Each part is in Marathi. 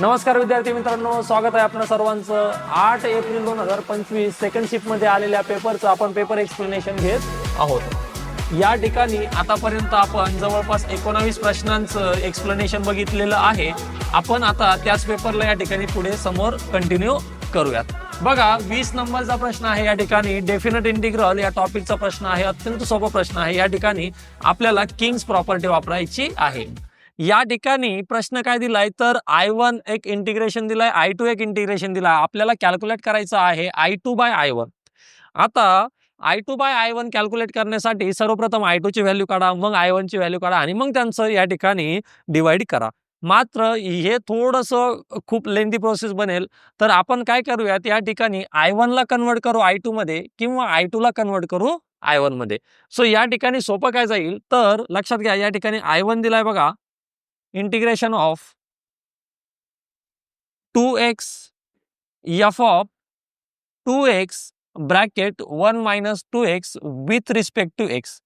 नमस्कार विद्यार्थी मित्रांनो, स्वागत आहे आपल्या सर्वांचं 8 एप्रिल 2025 सेकंड शिफ्ट मध्ये आलेल्या पेपरचं आपण पेपर एक्सप्लेनेशन घेत आहोत। या ठिकाणी आतापर्यंत आपण जवळपास 19 प्रश्नांचं एक्सप्लेनेशन बघितलेलं आहे। आपण आता त्याच पेपरला या ठिकाणी पुढे समोर कंटिन्यू करूयात। बघा, 20 नंबरचा प्रश्न आहे या ठिकाणी डेफिनेट इंटिग्रल या टॉपिकचा प्रश्न आहे। अत्यंत सोपा प्रश्न आहे। या ठिकाणी आपल्याला किंग्स प्रॉपर्टी वापरायची आहे। या ठिकाणी प्रश्न काय दिलाय तर I1 एक इंटिग्रेशन दिलाय, I2 एक इंटिग्रेशन दिलाय। आपल्याला कॅल्क्युलेट करायचं आहे I2 बाय I1। आता I2 बाय I1 कॅल्क्युलेट करण्यासाठी सर्वप्रथम I2 ची व्हॅल्यू काढा, मग I1 ची व्हॅल्यू काढा आणि मग त्यांचं या ठिकाणी डिवाइड करा। मात्र हे थोडंसं खूप लेंथी प्रोसेस बनेल, तर आपण काय करूयात, या ठिकाणी I1 ला कन्वर्ट करू I2 मध्ये किंवा I2 ला कन्वर्ट करू I1 मध्ये। सो या ठिकाणी सोपं काय जाईल तर लक्षात घ्या, या ठिकाणी I1 दिलाय बघा, integration of 2x f of 2x bracket 1 minus 2x with respect to x।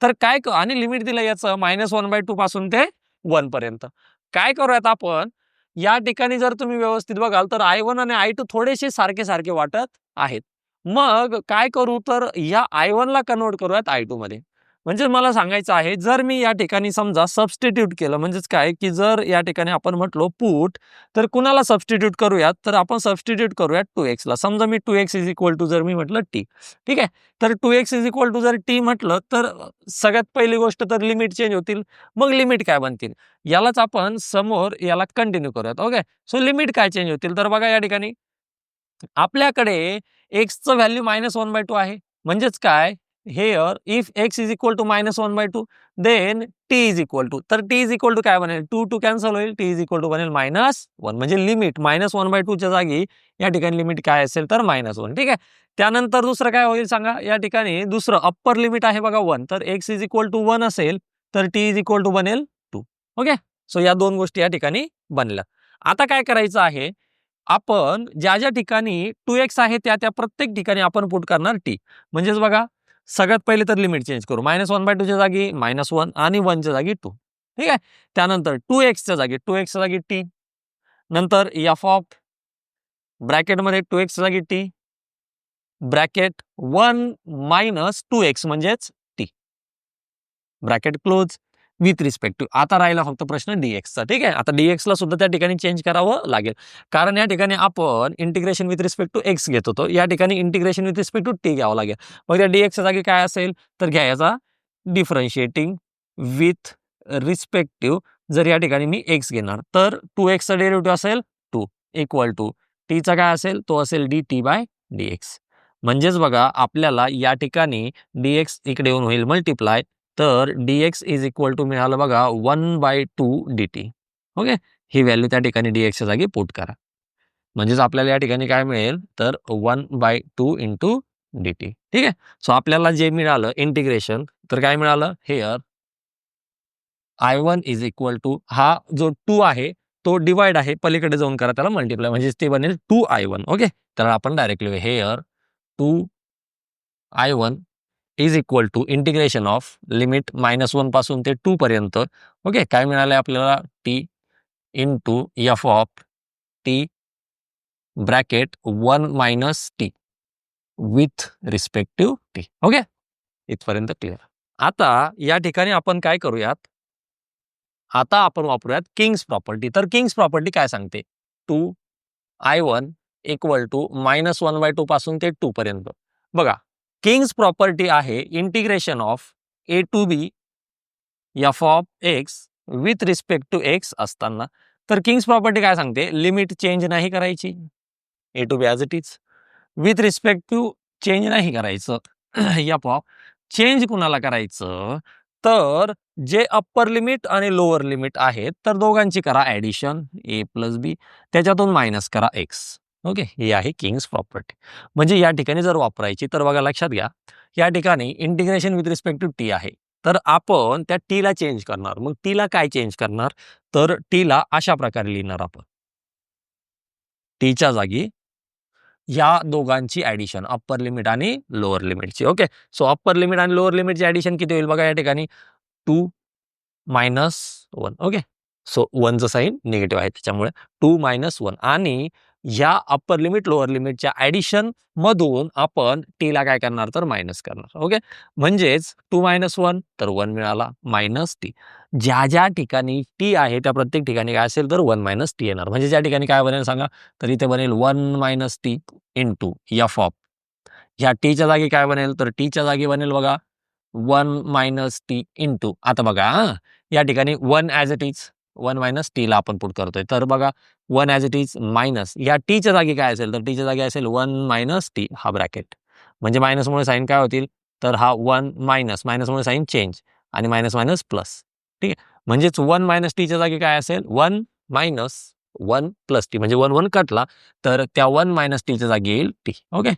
तर काय आणि लिमिट दिलं याचं -1/2 पासून ते 1 पर्यंत। काय करूयात आपण, या ठिकाणी जर तुम्ही व्यवस्थित बघाल तर I1 आणि I2 थोडेसे सारखे सारखे वाटत आहेत। मग काय करू तर या I1 ला कन्वर्ट करूयात I2 मध्ये। म्हणजे मला सांगायचं आहे, जर मी या ठिकाणी समजा सबस्टिट्यूट केलं, म्हणजेच काय की जर या ठिकाणी आपण म्हटलो पुट, तर कुणाला सबस्टिट्यूट करूयात तर आपण सबस्टिट्यूट करूयात 2x ला। समजा मी 2x इज इक्वल टू जर मी म्हटलं t, ठीक आहे। तर 2x इज इक्वल टू जर t म्हटलं तर सगळ्यात पहिली गोष्ट तर लिमिट चेंज होतील। मग लिमिट काय बनतील यालाच आपण समोर याला कंटिन्यू करूयात। ओके, सो लिमिट काय चेंज होतील तर बघा, या ठिकाणी आपल्याकडे x चं व्हॅल्यू -1/2 आहे। म्हणजेच काय, here if x is equal to -1/2 then t is equal to, तर t is equal to काय बनेल, 2 2 कॅन्सल होईल, t is equal to बनेल -1। म्हणजे लिमिट -1/2 च्या जागी या ठिकाणी लिमिट काय असेल तर -1, ठीक आहे। त्यानंतर दुसरं काय होईल सांगा, या ठिकाणी दुसरं अप्पर लिमिट आहे बघा 1, तर x is equal to 1 असेल तर t is equal to बनेल 2। ओके, सो या दोन गोष्टी या ठिकाणी बनल्या। आता काय करायचं आहे, आपण ज्या ज्या ठिकाणी 2x आहे त्या प्रत्येक ठिकाणी आपण पुट करणार t। म्हणजेच बघा, सगळ्यात पहिले तर लिमिट चेंज करू, -1/2 च्या जागी -1 आणि 1 च्या जागी 2, ठीक आहे। त्यानंतर 2x च्या जागी t, नंतर f ऑफ ब्रॅकेटमध्ये 2x च्या जागी t ब्रॅकेट 1 मायनस 2x म्हणजेच t bracket close with respect to. आता राहिला फक्त प्रश्न dx चा, ठीक आहे। आता dx ला सुद्धा त्या ठिकाणी चेंज करावं लागेल, कारण या ठिकाणी आपण integration with respect to x घेत होतो, या ठिकाणी integration with respect to t घ्यावं लागेल। मग त्या dx च्या जागी काय असेल तर घ्या याचा डिफरन्शिएटिंग विथ रिस्पेक्टिव्ह। जर या ठिकाणी मी x घेणार तर 2x चा डेरिव्हेटिव्ह असेल 2 इक्वल टू t चा काय असेल, तो असेल dt बाय dx। म्हणजेच बघा, आपल्याला या ठिकाणी dx इकडे येऊन होईल मल्टिप्लाय, तर dx इज इक्वल टू मिळालं बघा 1/2 dt। ओके, ही व्हॅल्यू त्या ठिकाणी dx च्या जागी पुट करा। म्हणजेच आपल्याला या ठिकाणी काय मिळेल तर 1/2 इंटू dt, ठीक आहे। सो आपल्याला जे मिळालं इंटिग्रेशन, तर काय मिळालं, hair I1 is equal to, हा जो 2 आहे तो डिवाइड आहे, पलीकडे जाऊन करा त्याला मल्टिप्लाय, म्हणजे ते बनेल 2I1। ओके, तर आपण डायरेक्ट लिहूया, here 2I1 is equal to integration of limit -1 पासून ते 2 पर्यंत। ओके, काय मिळालंय आपल्याला, t into f of t bracket 1 minus t with respective t। Okay, इथपर्यंत क्लिअर। आता या ठिकाणी आपण काय करूयात, आता आपण वापरूयात किंग्स प्रॉपर्टी। तर किंग्स प्रॉपर्टी काय सांगते, 2I1 इक्वल टू -1/2 पासून ते 2 पर्यंत। बघा, किंग्स प्रॉपर्टी आहे integration of a to b f of x with respect to x असताना। तर किंग्स प्रॉपर्टी काय सांगते, लिमिट चेंज नाही करायची, a to b as it is, with respect to change नाही करायचं f ऑफ चेंज कुणाला करायचं तर जे अप्पर लिमिट आणि लोअर लिमिट आहेत तर दोघांची करा ऍडिशन a प्लस बी, त्याच्यातून मायनस करा x। ओके, ही आहे किंग्स प्रॉपर्टी। म्हणजे या ठिकाणी जर वापरायची तर बघा, लक्षात घ्या, या ठिकाणी integration with respect to t आहे, तर आपण त्या t ला चेंज करणार। मग t ला काय चेंज करणार तर t ला अशा प्रकारे लिहिणार आपण, t च्या जागी या दोघांची ऍडिशन, अप्पर लिमिट आणि लोअर लिमिटची। ओके, सो अप्पर लिमिट आणि लोअर लिमिटची ऍडिशन किती होईल बघा, या ठिकाणी 2 - 1। ओके, सो 1चं साईन निगेटिव्ह आहे त्याच्यामुळे 2 - 1 आणि ह्या अप्पर लिमिट लोअर लिमिटच्या ॲडिशन मधून आपण टीला काय करणार तर मायनस करणार. ओके, म्हणजेच 2 - 1 तर 1 मिळाला मायनस टी. ज्या ज्या ठिकाणी टी आहे त्या प्रत्येक ठिकाणी काय असेल तर 1 - टी येणार. म्हणजे ज्या ठिकाणी काय बनेल सांगा, तर इथे बनेल 1 - टी इंटू एफ ऑफ, ह्या टीच्या जागी काय बनेल तर टीच्या जागी बनेल बघा 1 - टी इंटू, आता बघा या ठिकाणी 1 ॲज इट इज 1 - टीला आपण पुट करतोय तर बघा 1 ॲज इट इज मायनस या टीच्या जागी काय असेल तर टीच्या जागी असेल 1 - टी हा ब्रॅकेट, म्हणजे मायनसमुळे साईन काय होतील तर हा 1 मायनस, मायनसमुळे साईन चेंज आणि मायनस मायनस प्लस. ठीक आहे, म्हणजेच 1 - टीच्या जागी काय असेल 1 - 1 + टी, म्हणजे 1 1 कटला तर त्या 1 - टीच्या जागी येईल T. Okay,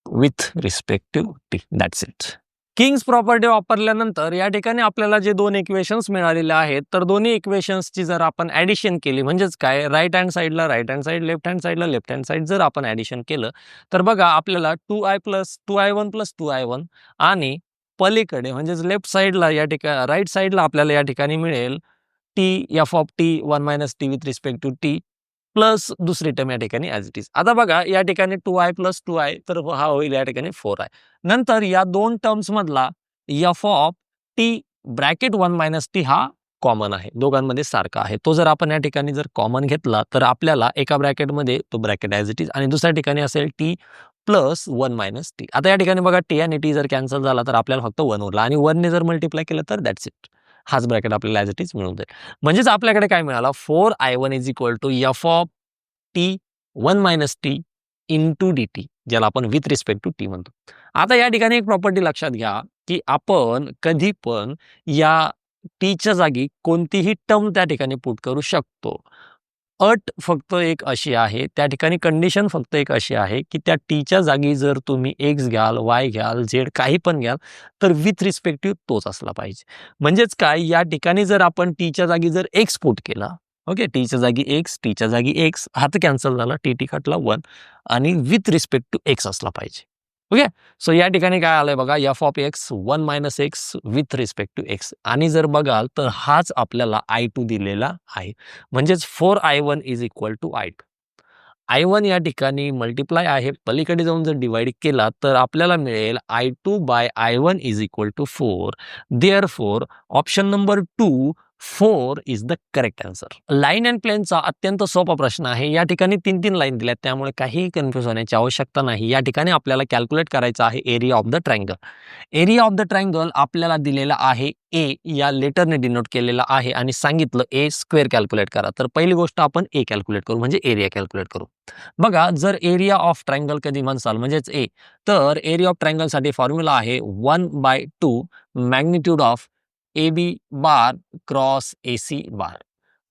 with respect to T, that's it. King's property वापरल्यानंतर या ठिकाणी आपल्याला जे दोन इक्वेशन्स मिळालेले आहेत तर दोन्ही इक्वेशन्सची जर आपण ॲडिशन केली म्हणजेच काय राईट हँड साईडला right hand side, left hand साईडला लेफ्ट हँड साईड जर आपण ॲडिशन केलं तर बघा आपल्याला 2i + 2i1 + 2i1 आणि पलीकडे म्हणजेच लेफ्ट साईडला या ठिकाणी राईट साईडला आपल्याला या ठिकाणी मिळेल T F of T 1 - T with respect to T plus दुसरी टर्म या ठिकाणी ॲज इट इज. आता बघा या ठिकाणी 2i + 2i तर हा होईल या ठिकाणी 4i. नंतर या दोन टर्म्स मधला F of T bracket 1 - T हा कॉमन आहे, दोघांमध्ये सारखा आहे. तो जर आपण या ठिकाणी जर कॉमन घेतला तर आपल्याला एका ब्रॅकेटमध्ये तो ब्रॅकेट ॲज इट इज आणि दुसऱ्या ठिकाणी असेल टी प्लस 1 - टी. आता या ठिकाणी बघा टी आणि टी जर कॅन्सल झाला तर आपल्याला फक्त 1 उरला आणि 1 ने जर मल्टिप्लाय केलं तर दॅट्स इट, हाच ब्रॅकेट आपल्याला ॲज इट इज मिळून जाईल. म्हणजेच आपल्याकडे काय मिळाला 4i1 = F of T 1 - T into D T, ज्याला आपण विथ रिस्पेक्ट टू टी म्हणतो. आता या ठिकाणी एक प्रॉपर्टी लक्षात घ्या की आपण कधी पण या टीच्या जागी कोणतीही टर्म त्या ठिकाणी पुट करू शकतो. अट फक्त एक अशी आहे, त्या ठिकाणी कंडिशन फक्त एक अशी आहे की त्या टीच्या जागी जर तुम्ही एक्स घ्याल, वाय घ्याल, झेड काही पण घ्याल तर विथ रिस्पेक्टिव्ह तोच असला पाहिजे. म्हणजेच काय या ठिकाणी जर आपण टीच्या जागी जर एक्स पुट केला, ओके, टीच्या जागी एक्स, टीच्या जागी एक्स, हा तर कॅन्सल झाला, टी कटला 1 आणि विथ रिस्पेक्ट टू एक्स असला पाहिजे. ओके, सो या ठिकाणी काय आलंय बघा F of X 1 - X with respect to X आणि जर बघाल तर हाच आपल्याला i2 दिलेला आहे. म्हणजेच 4i1 = i2. i1 या ठिकाणी मल्टिप्लाय आहे, पलीकडे जाऊन जर डिवाइड केला तर आपल्याला मिळेल i2 by i1 = 4. Therefore option number 2 4 is the correct answer. Line and प्लेनचा अत्यंत सोपा प्रश्न आहे. या ठिकाणी 3 लाईन दिल्यात त्यामुळे काही कन्फ्यूज होण्याची आवश्यकता नाही. या ठिकाणी आपल्याला कॅल्क्युलेट करायचं आहे area of the triangle. Area of the triangle आपल्याला दिलेला आहे ए या लेटरने डिनोट केलेला आहे आणि सांगितलं ए स्क्वेअर कॅल्क्युलेट करा. तर पहिली गोष्ट आपण ए कॅल्क्युलेट करू म्हणजे एरिया कॅल्क्युलेट करू. बघा जर एरिया ऑफ ट्रायंगल कधी म्हणसाल म्हणजेच ए, तर एरिया ऑफ ट्रायंगलसाठी फॉर्म्युला आहे 1/2 magnitude of A B bar cross A C bar.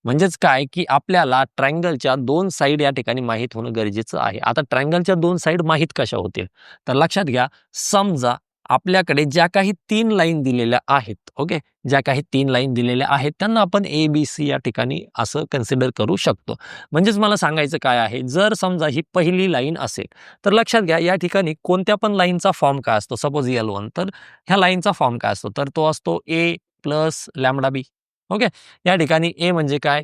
म्हणजेच काय की आपल्याला ट्रायंगलच्या 2 साईड या ठिकाणी माहीत होणं गरजेचं आहे. आता ट्रायंगलच्या 2 साईड माहीत कशा होतील तर लक्षात घ्या, समजा आपल्याकडे ज्या काही 3 लाईन दिलेल्या आहेत, ओके, ज्या काही 3 लाईन दिलेल्या आहेत त्यांना आपण ए बी सी या ठिकाणी असं कन्सिडर करू शकतो. म्हणजेच मला सांगायचं काय आहे, जर समजा ही पहिली लाईन असेल तर लक्षात घ्या या ठिकाणी कोणत्या पण लाईनचा फॉर्म काय असतो, सपोज L1 तर ह्या लाईनचा फॉर्म काय असतो तर तो असतो ए प्लस लॅम्बडा बी. ओके, या ठिकाणी ए म्हणजे काय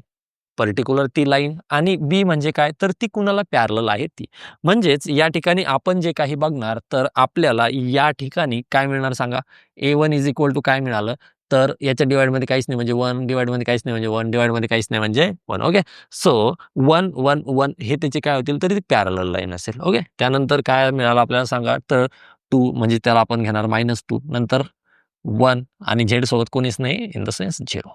पर्टिक्युलर ती लाईन आणि बी म्हणजे काय तर ती कुणाला पॅरलल आहे ती. म्हणजेच या ठिकाणी आपण जे काही बघणार तर आपल्याला या ठिकाणी काय मिळणार सांगा, A1 = काय मिळालं तर याच्या डिवाइडमध्ये काहीच नाही म्हणजे 1, डिवाइडमध्ये काहीच नाही म्हणजे 1, डिवाइडमध्ये काहीच नाही म्हणजे 1. ओके, सो 1 1 1 हे त्याचे काय होतील तर पॅरलल लाईन असेल. ओके, त्यानंतर काय मिळालं आपल्याला सांगा तर 2 म्हणजे त्याला आपण घेणार -2, नंतर 1 आणि झेड सोबत कोणीच नाही इन द सेन्स 0.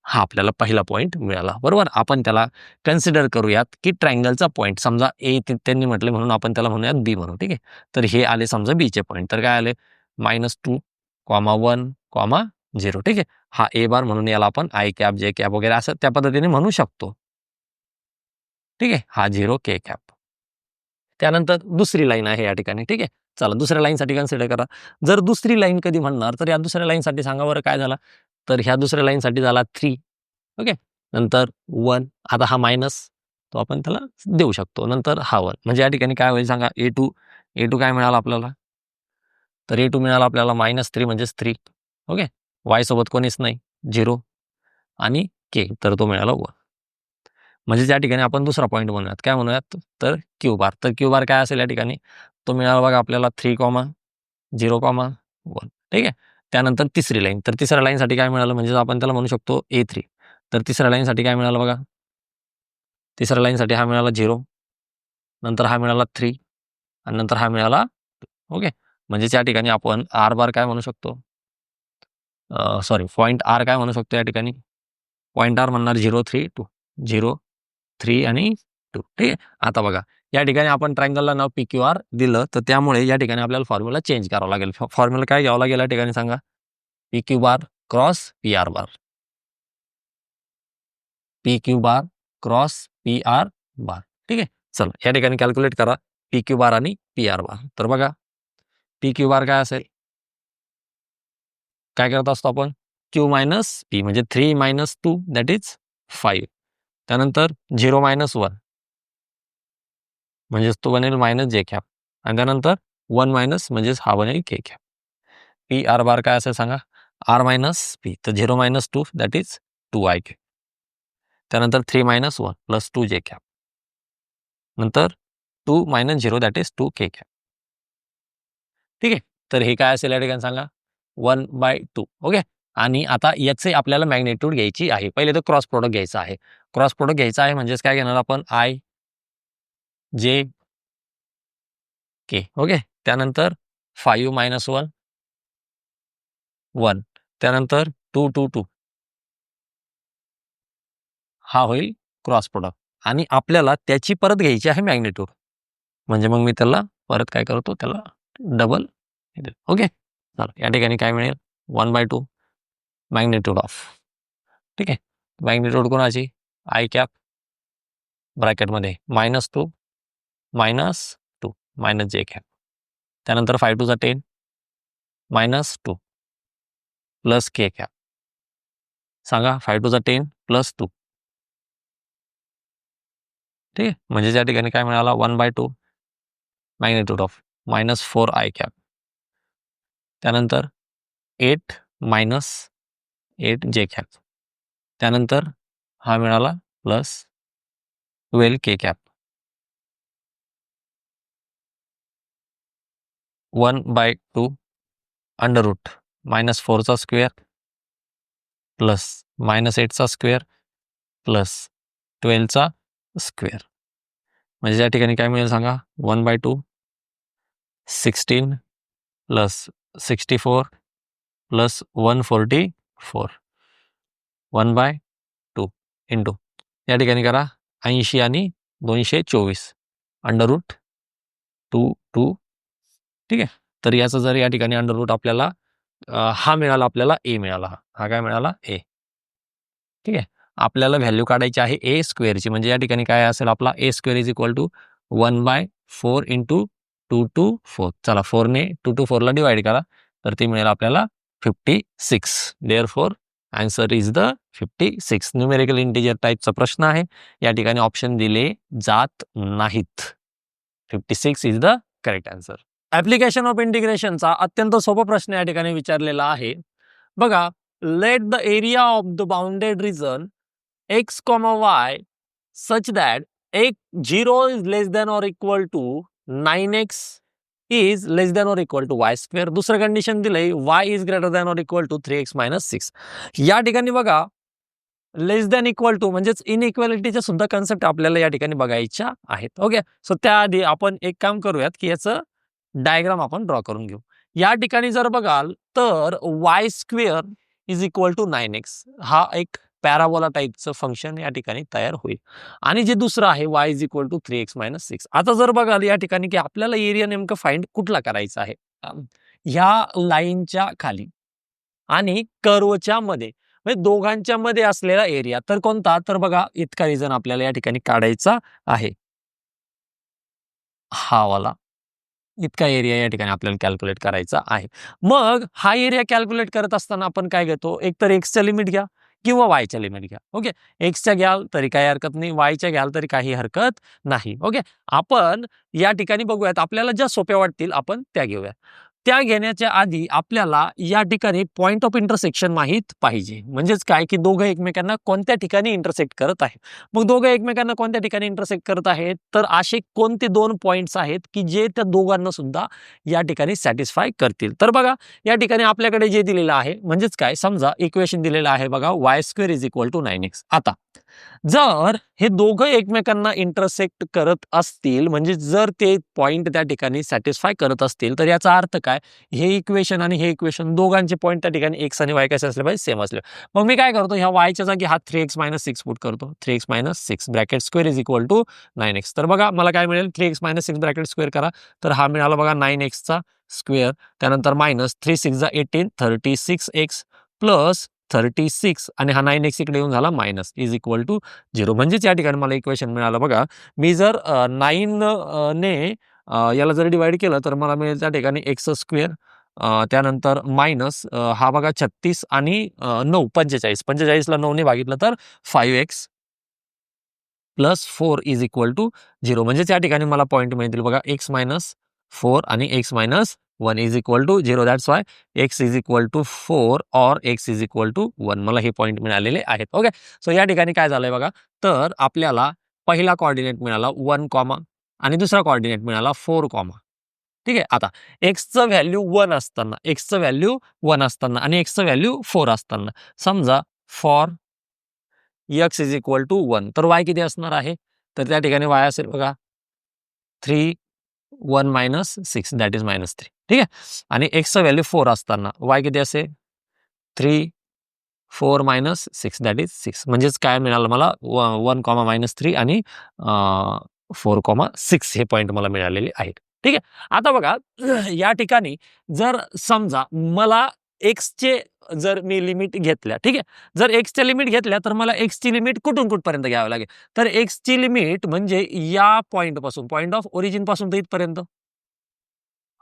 हा आपल्याला पहिला पॉईंट मिळाला. बरोबर, आपण त्याला कन्सिडर करूयात की ट्रायंगलचा पॉईंट समजा ए त्यांनी म्हटले म्हणून आपण त्याला म्हणूयात बी म्हणू. ठीक आहे, तर हे आले समजा बीचे पॉईंट तर काय आले -2, -1, -0. ठीक आहे, हा ए बार म्हणून याला आपण आय कॅप जे कॅप वगैरे असं त्या पद्धतीने म्हणू शकतो. ठीक आहे, हा 0 के कॅप. त्यानंतर दुसरी लाईन आहे या ठिकाणी. ठीक आहे, चला दुसऱ्या लाईनसाठी कन्सिडर करा. जर दुसरी लाईन कधी म्हणणार तर या दुसऱ्या लाईनसाठी सांगा बरं काय झाला तर ह्या दुसऱ्या लाईनसाठी झाला 3. ओके, नंतर 1, आता हा मायनस तो आपण त्याला देऊ शकतो, नंतर हा 1 म्हणजे या ठिकाणी काय होईल सांगा ए2 काय मिळाला आपल्याला तर ए2 मिळाला आपल्याला -3 म्हणजेच 3. ओके, वाय सोबत कोणीच नाही 0 आणि के, तर तो मिळाला 1. म्हणजे त्या ठिकाणी आपण दुसरा पॉईंट म्हणूयात. काय म्हणूयात? तर क्यू बार. तर क्यू बार काय असेल या ठिकाणी? तो मिळाला बघा आपल्याला 3, 0, 1. ठीक आहे. त्यानंतर तिसरी लाईन. तर तिसऱ्या लाईनसाठी काय मिळालं? म्हणजे आपण त्याला म्हणू शकतो A3. तर तिसऱ्या लाईनसाठी काय मिळालं बघा? तिसऱ्या लाईनसाठी हा मिळाला 0, नंतर हा मिळाला 3 आणि नंतर हा मिळाला 2. ओके. म्हणजे त्या ठिकाणी आपण आर बार काय म्हणू शकतो? सॉरी, पॉईंट आर काय म्हणू शकतो या ठिकाणी? पॉईंट आर म्हणणार 0, 3, 2. 0, 3 आणि 2. ठीक आहे. आता बघा या ठिकाणी आपण ट्रायंगलला नाव PQR दिलं, तर त्यामुळे या ठिकाणी आपल्याला फॉर्म्युला चेंज करावा लागेल. फॉर्म्युला काय घ्यावा लागेल या ठिकाणी सांगा? PQ बार क्रॉस PR बार. PQ बार क्रॉस PR बार. ठीक आहे. चला या ठिकाणी कॅल्क्युलेट करा PQ बार आणि PR बार. तर बघा PQ बार काय असेल? काय करत असतो आपण? Q मायनस P म्हणजे 3 - 2 दॅट इज 5. त्यानंतर 0 - 1 म्हणजेच तो बनेल -J कॅप आणि त्यानंतर 1 मायनस म्हणजेच हा बनेल K कॅप. PR बार काय असेल सांगा? R minus P. तर 0 - 2 दॅट इज 2I कॅप. त्यानंतर 3 - 1 प्लस 2J कॅप. नंतर 2 - 0 दॅट इज 2K कॅप. ठीक आहे. तर हे काय असेल या ठिकाणी सांगा? 1/2. ओके. आणि आता याचे आपल्याला मॅग्नेट्यूड घ्यायची आहे. पहिले तर क्रॉस प्रोडक्ट घ्यायचं आहे. क्रॉस प्रोडक्ट घ्यायचं आहे म्हणजेच काय घेणार आपण? IJ K. ओके. त्यानंतर 5 - 1 1. त्यानंतर 2 2 2 हा होईल क्रॉस प्रोडक्ट आणि आपल्याला त्याची परत घ्यायची आहे मॅग्नेट्यूड. म्हणजे मग मी त्याला परत काय करतो? त्याला डबल. ओके. चला या ठिकाणी काय मिळेल? 1/2 मॅग्नेट्यूड ऑफ. ठीक आहे. मॅग्नेट्यूड कोणाची? I कॅप ब्रॅकेटमध्ये -2 -2 -J कॅप. त्यानंतर 5 2 10 -2 प्लस K कॅप. सांगा 5 2 10 प्लस 2. ठीक आहे. म्हणजे त्या ठिकाणी काय मिळाला? 1/2 मॅग्नेट्यूड ऑफ -4I कॅप. त्यानंतर 8 - 8J कॅप. त्यानंतर हा मिळाला plus 12K cap. 1/2 under root -4चा स्क्वेअर प्लस -8चा स्क्वेअर प्लस 12चा स्क्वेअर. म्हणजे या ठिकाणी काय मिळेल सांगा? 1/2 16 प्लस 64 प्लस 144 1/2 इंटू या ठिकाणी करा 80 आणि 224 अंडर रूट 2 2. ठीक आहे. तर याचं जर या ठिकाणी अंडर रूट आपल्याला हा मिळाला, आपल्याला A मिळाला. हा काय मिळाला? A. ठीक आहे. आपल्याला व्हॅल्यू काढायची आहे A स्क्वेअरची. म्हणजे या ठिकाणी काय असेल आपला? A square is equal to 1/4 into 2 to 4. चला 4 ने 2 to 4 ला डिवाइड करा. तर ते मिळेल आपल्याला 56. Therefore answer is the 56. Numerical integer टाईपचा प्रश्न आहे. या ठिकाणी ऑप्शन दिले जात नाहीत. 56 is the correct answer. Application of इंटिग्रेशनचा अत्यंत सोपा प्रश्न या ठिकाणी विचारलेला आहे. बघा, let the area of the bounded region x, y such that x0 is less than or equal to 9x is less than or equal to y square. दुसरं कंडिशन दिलंय y is greater than or equal to 3x - 6. या ठिकाणी बघा लेस दॅन इक्वल टू म्हणजेच इनइक्वॅलिटीच्या सुद्धा कन्सेप्ट आपल्याला या ठिकाणी बघायच्या आहेत. ओके. सो त्याआधी आपण एक काम करूयात की याचं डायग्राम आपण ड्रॉ करून घेऊ. या ठिकाणी जर बघाल तर y square is equal to 9x हा एक पॅराबोला टाईपचं फंक्शन या ठिकाणी तयार होईल आणि जे दुसरं आहे y is equal to 3x - 6. आता जर बघाल या ठिकाणी की आपल्याला एरिया नेमकं फाइंड कुठला करायचा आहे? ह्या लाईनच्या खाली आणि कर्वच्या मध्ये, म्हणजे दोघांच्या मध्ये असलेला एरिया. तर कोणता? तर बघा इतका रिजन आपल्याला या ठिकाणी काढायचा आहे. हा वाला इतका एरिया या ठिकाणी आपल्याला कॅल्क्युलेट करायचा आहे. मग हा एरिया कॅल्क्युलेट करत असताना आपण काय घेतो? एक तर एक्सच्या लिमिट घ्या किंवा वायच्या लिमिट घ्या. ओके. एक्सच्या घ्याल तरी काही हरकत नाही, वायच्या घ्याल तरी काही हरकत नाही. ओके. आपण या ठिकाणी बघूयात, आपल्याला ज्या सोप्या वाटतील आपण त्या घेऊया. त्या घेण्याच्या आधी आपल्याला या ठिकाणी पॉइंट ऑफ इंटरसेक्शन माहीत पाहिजे. म्हणजेच काय की दोघं एकमेकांना कोणत्या ठिकाणी इंटरसेक्ट करत आहेत. मग दोघं एकमेकांना कोणत्या ठिकाणी इंटरसेक्ट करत आहेत, तर असे कोणते 2 पॉइंट्स आहेत की जे त्या दोघांना सुद्धा या ठिकाणी सॅटिस्फाय करतील. तर बघा या ठिकाणी आपल्याकडे जे दिलेलं आहे म्हणजेच काय, समजा इक्वेशन दिलेलं आहे बघा y² = 9x. आता जर हे दोघं एकमेकांना इंटरसेक्ट करत असतील, म्हणजे जर ते पॉइंट त्या ठिकाणी सॅटिस्फाय करत असतील, तर याचा अर्थ काय, हे इक्वेशन आणि हे इक्वेशन दोघांचे पॉइंट त्या ठिकाणी x आणि y कसे असले पाहिजे, सेम असले. मग मी काय करतो, ह्या y च्या जागी हा 3x - 6 पुट करतो. 3x - 6 bracket square = 9x. तर बघा मला काय मिळेल, 3x - 6 ब्रॅकेट स्क्वेअर करा, तर हा मिळाला बघा 9x चा स्क्वेअर, त्यानंतर मायनस 3 6 18 36x प्लस 36 आणि हा 9x इकडे येऊन झाला मायनस =0. म्हणजेच या ठिकाणी मला इक्वेशन मिळालं बघा. मी जर 9 ने याला जर डिवाइड केलं तर मला मिळेल त्या ठिकाणी x², त्यानंतर मायनस हा बघा 36 आणि 9 45. 45 ला 9 ने भागितलं तर 5x प्लस 4 =0. म्हणजेच या ठिकाणी मला पॉईंट मिळतील बघा x - 4 आणि x - 1 =0. दॅट्स वाय x = 4 और x = 1. मला हे पॉईंट मिळालेले आहेत. ओके, सो या ठिकाणी काय झालंय बघा, तर आपल्याला पहिला कोऑर्डिनेट मिळाला 1, आणि दुसरा कोऑर्डिनेट मिळाला 4, ठीक आहे. आता एक्सचं व्हॅल्यू 1 असताना, एक्सचं व्हॅल्यू 1 असताना आणि एक्सचं व्हॅल्यू 4 असताना, समजा फॉर x = 1, तर y किती असणार आहे, तर त्या ठिकाणी y असेल बघा 3 1 - 6 दॅट इज -3. ठीक आहे. आणि एक्सचं व्हॅल्यू 4 असताना y किती असेल, 3 4 - 6 दॅट इज 6. म्हणजेच काय मिळालं मला 1, -3 आणि 4, 6 हे पॉईंट मला मिळालेले आहेत. ठीक आहे. आता बघा या ठिकाणी जर समजा मला एक्सचे जर मी लिमिट घेतल्या, ठीक आहे, जर एक्सच्या लिमिट घेतल्या तर मला एक्सची लिमिट कुठून कुठपर्यंत घ्यावी लागेल, तर एक्सची लिमिट म्हणजे या पॉईंट पासून, पॉईंट ऑफ ओरिजिन पासून तर इथपर्यंत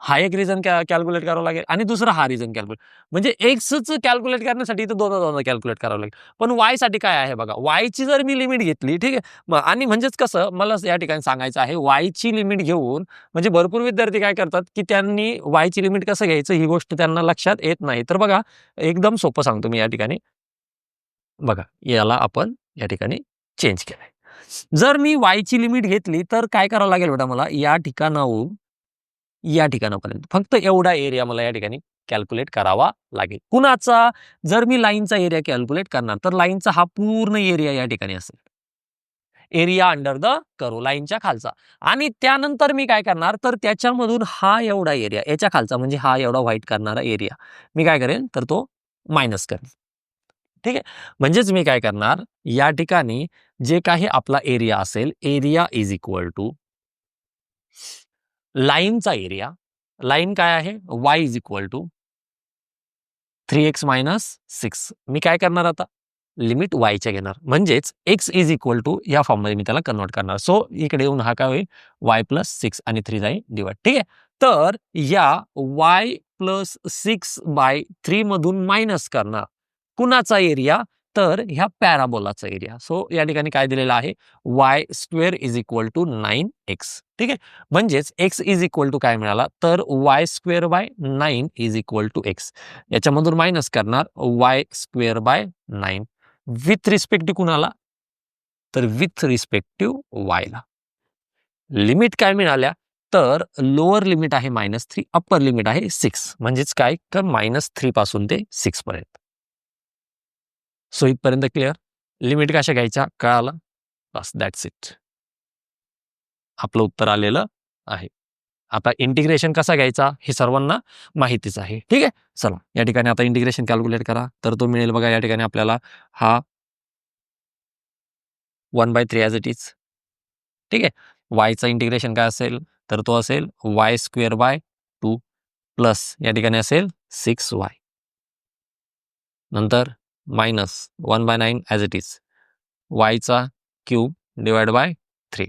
हा एक रिझन कॅल्क्युलेट करावा लागेल आणि दुसरा हा रिझन कॅल्क्युलेट, म्हणजे एक्सचं कॅल्क्युलेट करण्यासाठी इथं दोन कॅल्क्युलेट करावं लागेल. पण वाय साठी काय आहे बघा, वायची जर मी लिमिट घेतली, ठीक आहे, आणि म्हणजेच कसं मला या ठिकाणी सांगायचं आहे, वायची लिमिट घेऊन म्हणजे भरपूर विद्यार्थी काय करतात की त्यांनी वायची लिमिट कसं घ्यायचं ही गोष्ट त्यांना लक्षात येत नाही. तर बघा एकदम सोपं सांगतो मी या ठिकाणी. बघा याला आपण या ठिकाणी चेंज केलंय. जर मी वायची लिमिट घेतली तर काय करावं लागेल बेटा, मला या ठिकाणाहून या ठिकाणापर्यंत फक्त एवढा एरिया मला या ठिकाणी कॅल्क्युलेट करावा लागेल. कुणाचा, जर मी लाईनचा एरिया कॅल्क्युलेट करणार तर लाईनचा हा पूर्ण एरिया या ठिकाणी असेल, एरिया अंडर द कर्व, लाईनच्या खालचा. आणि त्यानंतर मी काय करणार, तर त्याच्यामधून हा एवढा एरिया याच्या खालचा म्हणजे हा एवढा व्हाईट करणारा एरिया मी काय करेन, तर तो मायनस करेन. ठीक आहे. म्हणजेच मी काय करणार, या ठिकाणी जे काही आपला एरिया असेल, एरिया इज इक्वल टू लाईनचा एरिया, लाईन काय आहे, y is equal to 3x - 6. मी काय करणार आता, लिमिट yच्या घेणार, म्हणजेच x इज इक्वल टू या फॉर्ममध्ये मी त्याला कन्वर्ट करणार. सो इकडे येऊन हा काय होईल, y + 6 आणि 3 जाईल डिवाइड. ठीक आहे. तर या y + 6/3 मधून मायनस करणार कुणाचा एरिया, तर ह्या पॅराबोलाचा एरिया. सो या ठिकाणी काय दिलेलं आहे, y² = 9x. ठीक आहे. म्हणजेच x इज इक्वल टू काय मिळाला, तर y²/9 is equal to x. याच्यामधून मायनस करणार y²/9 विथ रिस्पेक्ट टू कुणाला, तर विथ रिस्पेक्ट टू वायला. लिमिट काय मिळाल्या, तर लोअर लिमिट आहे -3, अप्पर लिमिट आहे 6. म्हणजेच काय, तर -3 पासून ते 6 पर्यंत. सो इथपर्यंत क्लिअर. लिमिट कशा घ्यायच्या कळालं, बस दॅट्स इट. आपलं उत्तर आलेलं आहे. आता इंटिग्रेशन कसा घ्यायचा हे सर्वांना माहितीच आहे. ठीक आहे. चला या ठिकाणी आता इंटिग्रेशन कॅल्क्युलेट करा, तर तो मिळेल बघा या ठिकाणी आपल्याला हा 1/3 ॲज इट इज. ठीक आहे. वायचं इंटिग्रेशन काय असेल, तर तो असेल y²/2 प्लस या ठिकाणी असेल 6y, नंतर मायनस 1/9 ॲज इट इज, वायचा क्यूब डिवाइड बाय 3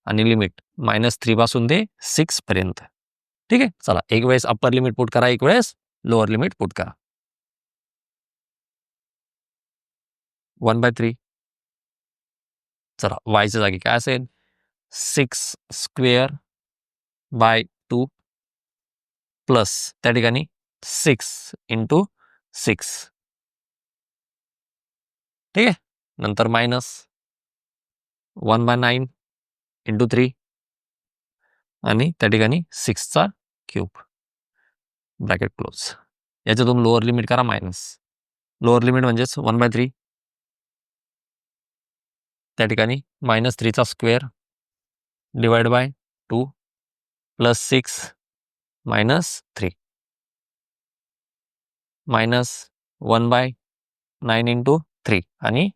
आणि लिमिट -3 पासून ते 6 पर्यंत. ठीक आहे. चला एक वेळेस अप्पर लिमिट पुट करा, एक वेळेस लोअर लिमिट पुट करा. 1/3, चला वायच्या जागी काय असेल, 6² बाय 2 प्लस त्या ठिकाणी 6 इंटू 6, ठीक आहे. नंतर मायनस 1/9 इंटू 3 आणि त्या ठिकाणी 6चा क्यूब, ब्रॅकेट क्लोज. याच्यातून लोअर लिमिट करा मायनस. लोअर लिमिट म्हणजेच 1/3, त्या ठिकाणी -3चा square divide by 2 plus 6 -3 minus 1/9 into 3 आणि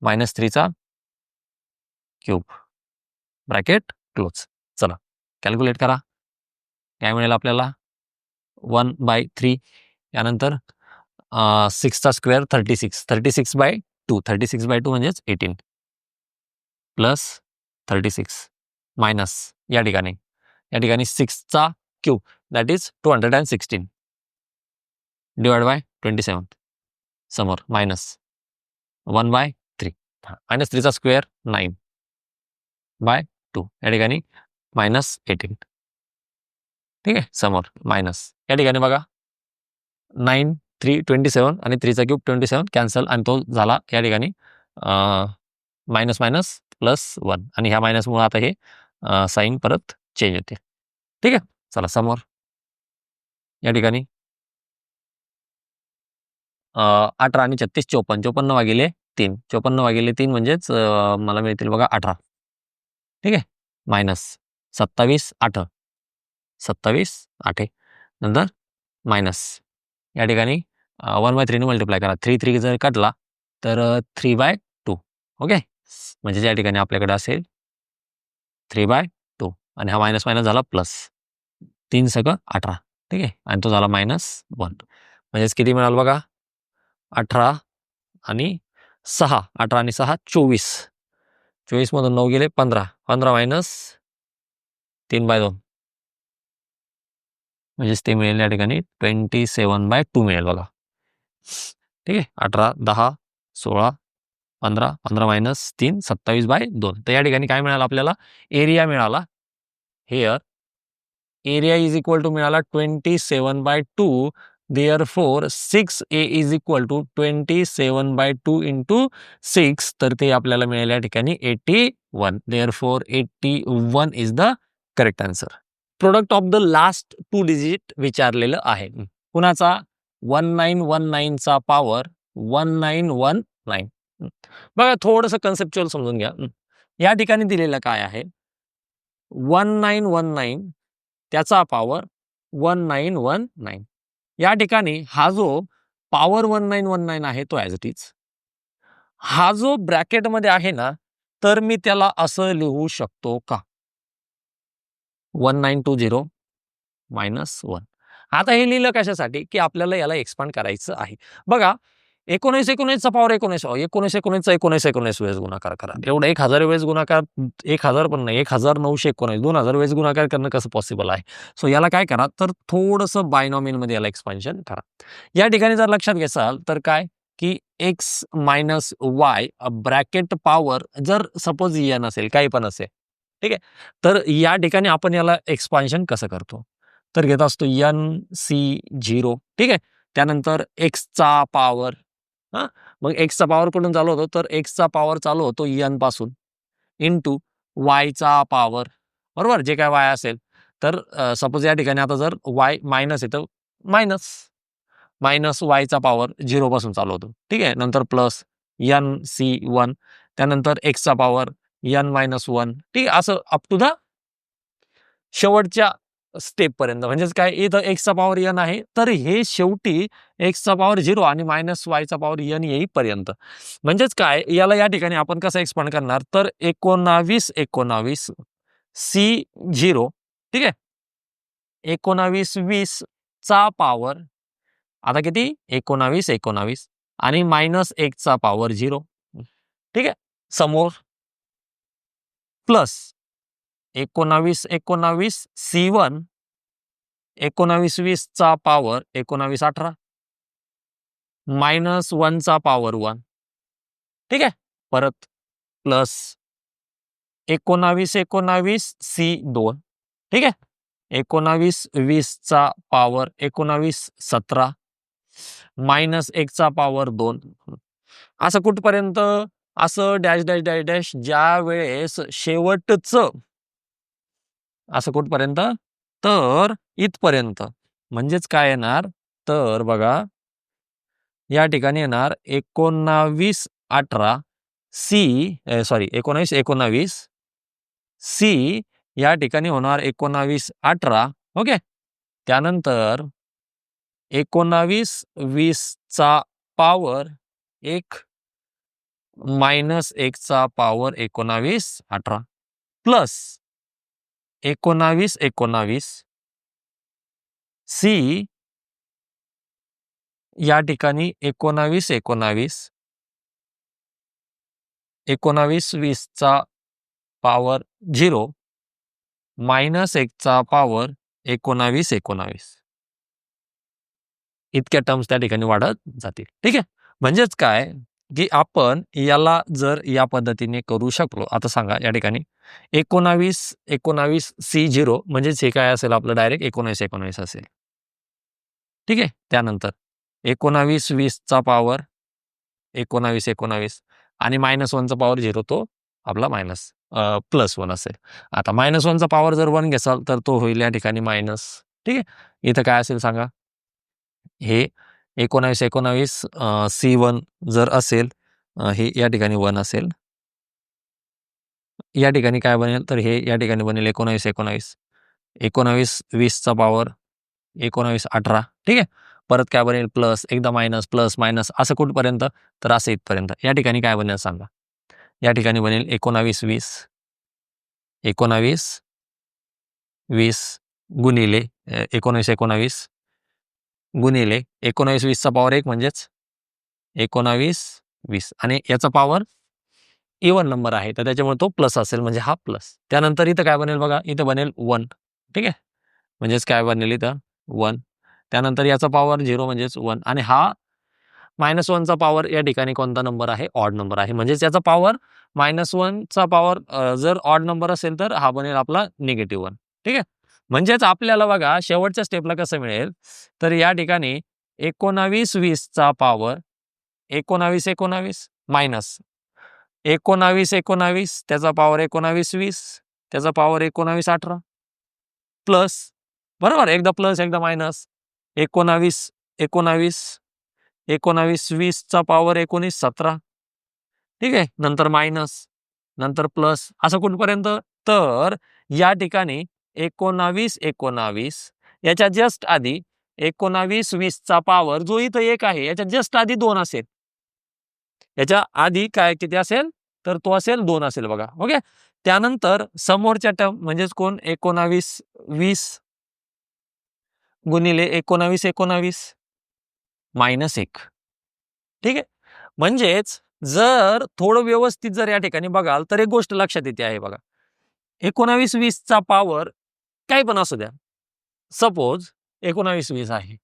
-3चा क्यूब, ब्रॅकेट क्लोज. चला कॅल्क्युलेट करा. काय मिळेल आपल्याला? 1/3 यानंतर 6चा स्क्वेअर 36, 36/2, 36/2 म्हणजेच 18 प्लस 36 मायनस या ठिकाणी 6चा cube that is 216 divide by 27 समोर मायनस 1/3 -3चा स्क्वेअर 9/2 या ठिकाणी -18, ठीक आहे. समोर मायनस या ठिकाणी बघा 9 3 27 आणि 3चा क्यूब 27 कॅन्सल आणि तो झाला या ठिकाणी मायनस मायनस प्लस 1 आणि ह्या मायनसमुळे आता हे साईन परत चेंज होते, ठीक आहे. चला समोर या ठिकाणी 18 आणि 36 54, 54 भागिले 3, 54 भागिले 3 म्हणजेच मला मिळतील बघा 18, ठीक आहे. मायनस 27 8, 27 8 नंतर मायनस या ठिकाणी 1/3 ने मल्टिप्लाय करा. 3 3 जर काढला तर 3/2, ओके. म्हणजे या ठिकाणी आपल्याकडे असेल 3/2 आणि हा मायनस मायनस झाला प्लस 3 सगळं 18, ठीक आहे. आणि तो झाला -1 म्हणजेच किती मिळाल बघा 18 आणि 6, 18 आणि 6 24, 24 मधून 9 गेले 15, 15 मायनस 3/2 म्हणजेच ते मिळेल या ठिकाणी 27/2 मिळेल बघा, ठीक आहे. 18 10 16 15, 15 मायनस 3 27/2. तर या ठिकाणी काय मिळालं आपल्याला? एरिया मिळाला. Here area is equal to मिळाला 27/2. Therefore 6a is equal to 27/2 into 6, तर ते आपल्याला मिळाले या ठिकाणी 81. Therefore 81 is the correct answer. Product of the last 2 digit विचारलेलं आहे. कुणाचा? 1919चा पॉवर 1919. बघा थोडंसं कन्सेप्च्युअल समजून घ्या. या ठिकाणी दिलेलं काय आहे? 1919 त्याचा पॉवर 1919. या ठिकाणी हा जो पॉवर 1919 आहे तो ॲज इट इज. हा जो ब्रॅकेटमध्ये आहे ना, तर मी त्याला असं लिहू शकतो का? 1920 मायनस 1. आता हे लिहिलं कशासाठी? की आपल्याला याला एक्सपांड करायचं आहे. बघा 19 19चा पॉवर 19 19 19चा 19 19 वेळेस गुणाकार करा. एवढं 1000 वेळेस गुणाकार, 1000 पण नाही 1919 2000 वेळेस गुणाकार करणं कसं पॉसिबल आहे? सो याला काय करा तर थोडंसं बायनॉमियलमध्ये याला एक्सपान्शन करा. या ठिकाणी जर लक्षात घ्याल तर काय की x minus Y bracket power जर सपोज एन असेल काही पण असेल, ठीक आहे. तर या ठिकाणी आपण याला एक्सपान्शन कसं करतो? तर घेत असतो NC0, ठीक आहे. त्यानंतर एक्सचा पॉवर, मग एक्सचा पॉवर कुठून चालू होतो? तर एक्सचा पॉवर चालू होतो एन पासून इंटू वायचा पॉवर, बरोबर. जे काय वाय असेल तर सपोज या ठिकाणी आता जर वाय मायनस येतं मायनस वायचा पॉवर 0 पासून चालू होतो, ठीक आहे. नंतर प्लस NC1, त्यानंतर एक्सचा पॉवर N-1, ठीक आहे. असं अप टू द शेवटच्या स्टेप पर्यंत. म्हणजेच काय इथं एक्सचा पॉवर एन आहे तर हे शेवटी एक्सचा पॉवर 0 आणि मायनस वायचा पॉवर एन येईपर्यंत. म्हणजेच काय याला या ठिकाणी आपण कसं एक्सपांड करणार तर 19 19 C0, ठीक आहे. 19 20 चा पॉवर आता किती 19 19 आणि मायनस 1 चा पॉवर 0, ठीक आहे. समोर प्लस 19 19 C1 19 20 चा पॉवर 19 18 मायनस 1 चा पॉवर 1, ठीक आहे. परत प्लस 19 19 C2, ठीक आहे. 19 20चा पॉवर 19 17 मायनस 1चा पॉवर 2 असं कुठपर्यंत, असं डॅश डॅश डॅश डॅश ज्या वेळेस शेवटचं, असं कुठपर्यंत, तर इथपर्यंत. म्हणजेच काय येणार, तर बघा या ठिकाणी येणार 19 18 सी, सॉरी 19 19 सी या ठिकाणी होणार 19 18. ओके. त्यानंतर 19 20चा पॉवर 1 मायनस 1चा पॉवर 19 18 प्लस 19 19 सी या ठिकाणी 19 19 19 20चा पॉवर 0 मायनस 1चा पॉवर 19 19 इतक्या टर्म्स त्या ठिकाणी वाढत जातील. ठीक आहे. म्हणजेच काय, की आपण याला जर या पद्धतीने करू शकलो, आता सांगा या ठिकाणी 19 19 C0 म्हणजेच हे काय असेल आपलं, डायरेक्ट 19 19 असेल. ठीक आहे. त्यानंतर 19 20चा पॉवर 19 19 आणि -1चा पॉवर 0 तो आपला +1 असेल. आता -1चा पॉवर जर 1 घेसाल तर तो होईल या ठिकाणी मायनस. ठीक आहे. इथं काय असेल सांगा, हे 19 19 C1 जर असेल, हे या ठिकाणी 1 असेल. या ठिकाणी काय बनेल, तर हे या ठिकाणी बनेल 19 19 19 20चा पॉवर 19 18. ठीक आहे. परत काय बनेल, प्लस, एकदा मायनस, प्लस मायनस, असं कुठपर्यंत, तर असं इथपर्यंत. या ठिकाणी काय बनेल सांगा, या ठिकाणी बनेल 19 20 19 20 गुणिले 19 19 गुणिले 19 20चा पॉवर 1 म्हणजेच 19 20 आणि याचा पॉवर इवन नंबर आहे, तर त्याच्यामुळे तो प्लस असेल, म्हणजे हा प्लस. त्यानंतर इथं काय बनेल बघा, इथं बनेल 1. ठीक आहे. म्हणजेच काय बनेल इथं 1. त्यानंतर याचा पॉवर 0 म्हणजेच 1 आणि हा -1चा पॉवर या ठिकाणी कोणता नंबर आहे, ऑड नंबर आहे. म्हणजेच याचा पॉवर -1चा पॉवर जर ऑड नंबर असेल तर हा बनेल आपला -1. ठीक आहे. म्हणजेच आपल्याला बघा शेवटच्या स्टेपला कसं मिळेल, तर या ठिकाणी 19 20चा पॉवर 19 19 मायनस 19 19 त्याचा पॉवर 19 20 त्याचा पॉवर 19 18 प्लस, बरोबर, एकदा प्लस एकदा मायनस 19 19 19 20चा पॉवर 19 17. ठीक आहे. नंतर मायनस, नंतर प्लस, असं कुठपर्यंत, तर या ठिकाणी 19 19 याच्या जस्ट आधी 19 20चा पॉवर जो इथं 1 आहे याच्या जस्ट आधी 2 असेल. याच्या आधी काय किती असेल, तर तो असेल 2 असेल बघा. ओके. त्यानंतर समोरच्या टर्म म्हणजेच कोण, 19 20 गुणिले 19 19 -1. ठीक आहे. म्हणजेच जर थोडं व्यवस्थित जर या ठिकाणी बघाल तर एक गोष्ट लक्षात येते आहे बघा, 19 20चा पॉवर काही पण असू द्या, सपोज 19 20 आहे.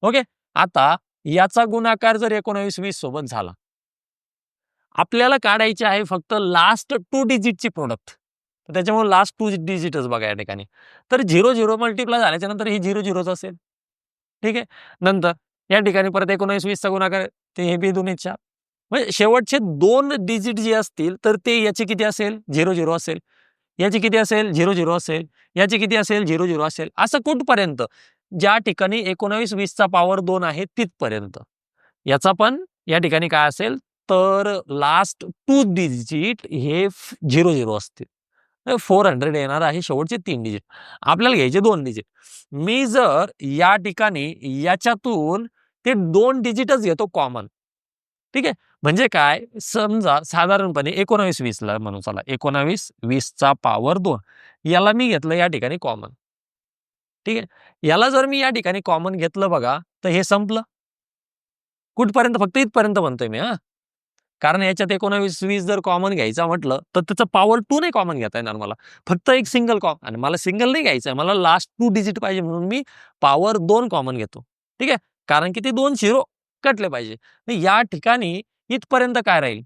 ओके. आता याचा गुणाकार जर 19 20 सोबत झाला, आपल्याला काढायचे आहे फक्त लास्ट 2 डिजिटची प्रोडक्ट. त्याच्यामुळे लास्ट 2 डिजिटच बघा या ठिकाणी. तर 0 0 मल्टिप्लाय झाल्याच्या नंतर ही 0 0च असेल. ठीक आहे. नंतर या ठिकाणी परत 19 20चा गुणाकार, ते हे बी दोन्ही 4. म्हणजे शेवटचे 2 डिजिट जे असतील तर ते याचे किती असेल, 0 0 असेल. याचे किती असेल, 0 0 असेल. याचे किती असेल, 0 0 असेल. असं कुठपर्यंत, ज्या ठिकाणी 19 20चा पॉवर 2 आहे तिथपर्यंत. याचा पण या ठिकाणी काय असेल, तर लास्ट 2 डिजिट हे 0 0 असतील. 400 येणार आहे शेवटचे 3 डिजिट. आपल्याला घ्यायचे 2 डिजिट. मी जर या ठिकाणी याच्यातून ते 2 डिजिटच घेतो कॉमन. ठीक आहे. म्हणजे काय, समजा साधारणपणे 19 20ला म्हणू चला, 19 20चा पॉवर 2 याला मी घेतलं या ठिकाणी कॉमन. ठीक आहे. याला जर मी या ठिकाणी कॉमन घेतलं बघा, तर हे संपलं. कुठपर्यंत, फक्त इथपर्यंत म्हणतोय मी, कारण याच्यात 19 20 जर कॉमन घ्यायचा म्हटलं तर त्याचं पॉवर 2 नाही कॉमन घेता येणार मला. फक्त एक सिंगल कॉमन, आणि मला सिंगल नाही घ्यायचं आहे, मला लास्ट 2 डिजिट पाहिजे, म्हणून मी पॉवर 2 कॉमन घेतो. ठीक आहे. कारण की ते 2 0 कटले पाहिजे. या ठिकाणी इथपर्यंत काय राहील,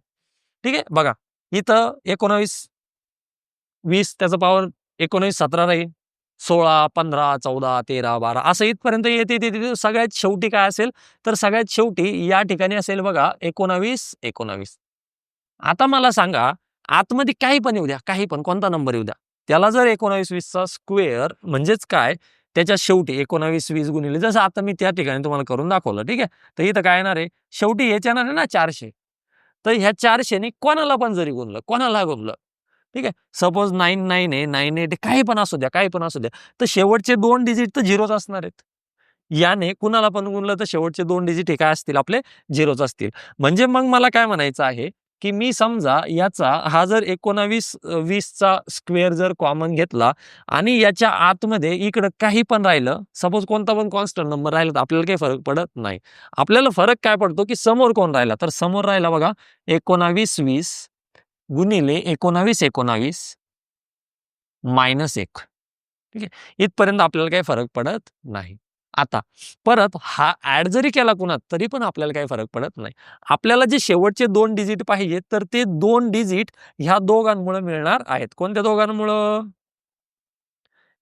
ठीक आहे. बघा इथं 19 20 त्याचा पॉवर 19 17 राहील. 16, 15, 14, 13, 12 असं इथपर्यंत येते ते सगळ्यात शेवटी काय असेल तर सगळ्यात शेवटी या ठिकाणी असेल बघा 19, 19. आता मला सांगा आतमध्ये काही पण येऊ द्या, काही पण कोणता नंबर येऊ द्या. त्याला जर 19, 20 चा स्क्वेअर म्हणजेच काय त्याच्या शेवटी 19, 20 गुणिले जसं आता मी त्या ठिकाणी तुम्हाला करून दाखवलं, ठीक आहे. तर इथं काय येणार आहे शेवटी हेच येणार आहे ना 400. तर ह्या 400 नी कोणाला पण जरी गुणलं, कोणाला गुणलं, ठीक आहे. सपोज 99 आहे, 98 काही पण असू द्या, काही पण असू द्या. तर शेवटचे 2 डिजिट तर झिरोच असणार आहेत. याने कुणाला पण गुणलं तर शेवटचे 2 डिजिट हे काय असतील आपले झिरोच असतील. म्हणजे मग मला काय म्हणायचं आहे, की मी समजा याचा हा जर 19, 20 चा स्क्वेअर जर कॉमन घेतला आणि याच्या आतमध्ये इकडं काही पण राहिलं, सपोज कोणता पण कॉन्स्टंट नंबर राहिला तर आपल्याला काही फरक पडत नाही. आपल्याला फरक काय पडतो, की समोर कोण राहिला, तर समोर राहिला बघा 19, 20 गुणिले 19, 19 -1. ठीक आहे. इथपर्यंत आपल्याला काही फरक पडत नाही. आता परत हा ऍड जरी केला कुणात तरी पण आपल्याला काही फरक पडत नाही. आपल्याला जे शेवटचे 2 डिजिट पाहिजे तर ते 2 डिजिट ह्या दोघांमुळे मिळणार आहेत. कोणत्या दोघांमुळं?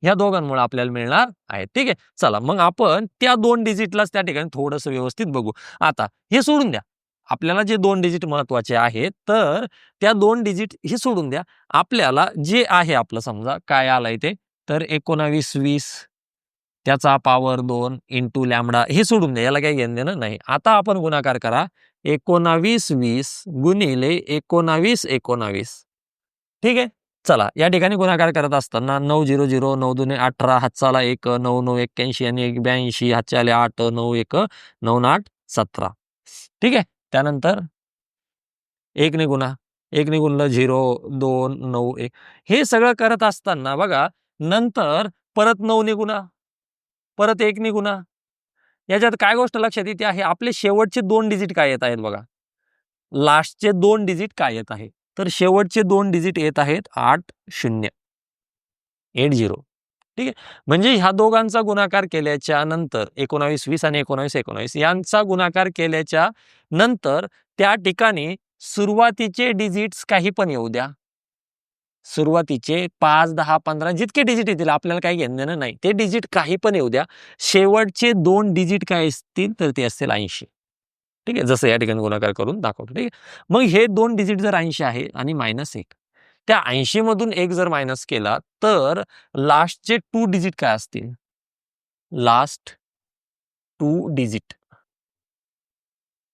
ह्या दोघांमुळे आपल्याला मिळणार आहेत. ठीक आहे. चला मग आपण त्या 2 डिजिटलाच त्या ठिकाणी थोडंसं व्यवस्थित बघू. आता हे सोडून द्या. आपल्याला जे 2 डिजिट महत्वाचे आहेत तर त्या 2 डिजिट हे सोडून द्या. आपल्याला जे आहे आपलं समजा काय आलंय ते तर 19, 20 त्याचा पॉवर 2 इंटू लॅम्बडा हे सोडून द्या. याला काही घेणं देणं नाही. आता आपण गुणाकार करा 19, 20 गुणिले 19, 19. ठीक आहे. चला या ठिकाणी गुणाकार करत असताना 9 0 0 9 2 18 हातचाला 1 9 9 81 आणि 82 हातचे आले 8 9 1 9 8 17. ठीक आहे. त्यानंतर 1 ने गुणा 1 ने गुणलं 0 2 9 1 हे सगळं करत असताना बघा नंतर परत 9 ने गुणा परत 1 ने गुणा याच्यात काय गोष्ट लक्षात येते आहे आपले शेवटचे 2 डिजिट काय येत आहेत बघा लास्टचे 2 डिजिट काय येत आहे तर शेवटचे 2 डिजिट येत आहेत 80 80. ठीक आहे. म्हणजे ह्या दोघांचा गुणाकार केल्याच्या नंतर 19 20 आणि 19 19 यांचा गुणाकार केल्याच्या नंतर त्या ठिकाणी सुरुवातीचे डिजिट्स काही पण येऊ द्या. सुरुवातीचे 5 10 15 जितके डिजिट येतील आपल्याला काही घेणं देणं नाही. ते डिजिट काही पण येऊ द्या. शेवटचे 2 डिजिट काय असतील तर ते असतील 80. ठीक आहे. जसं या ठिकाणी गुणाकार करून दाखवतो. ठीक आहे. मग हे 2 डिजिट जर 80 आहे आणि -1 त्या 80 मधून 1 जर मायनस केला तर लास्टचे 2 डिजिट काय असतील? Last 2 digit.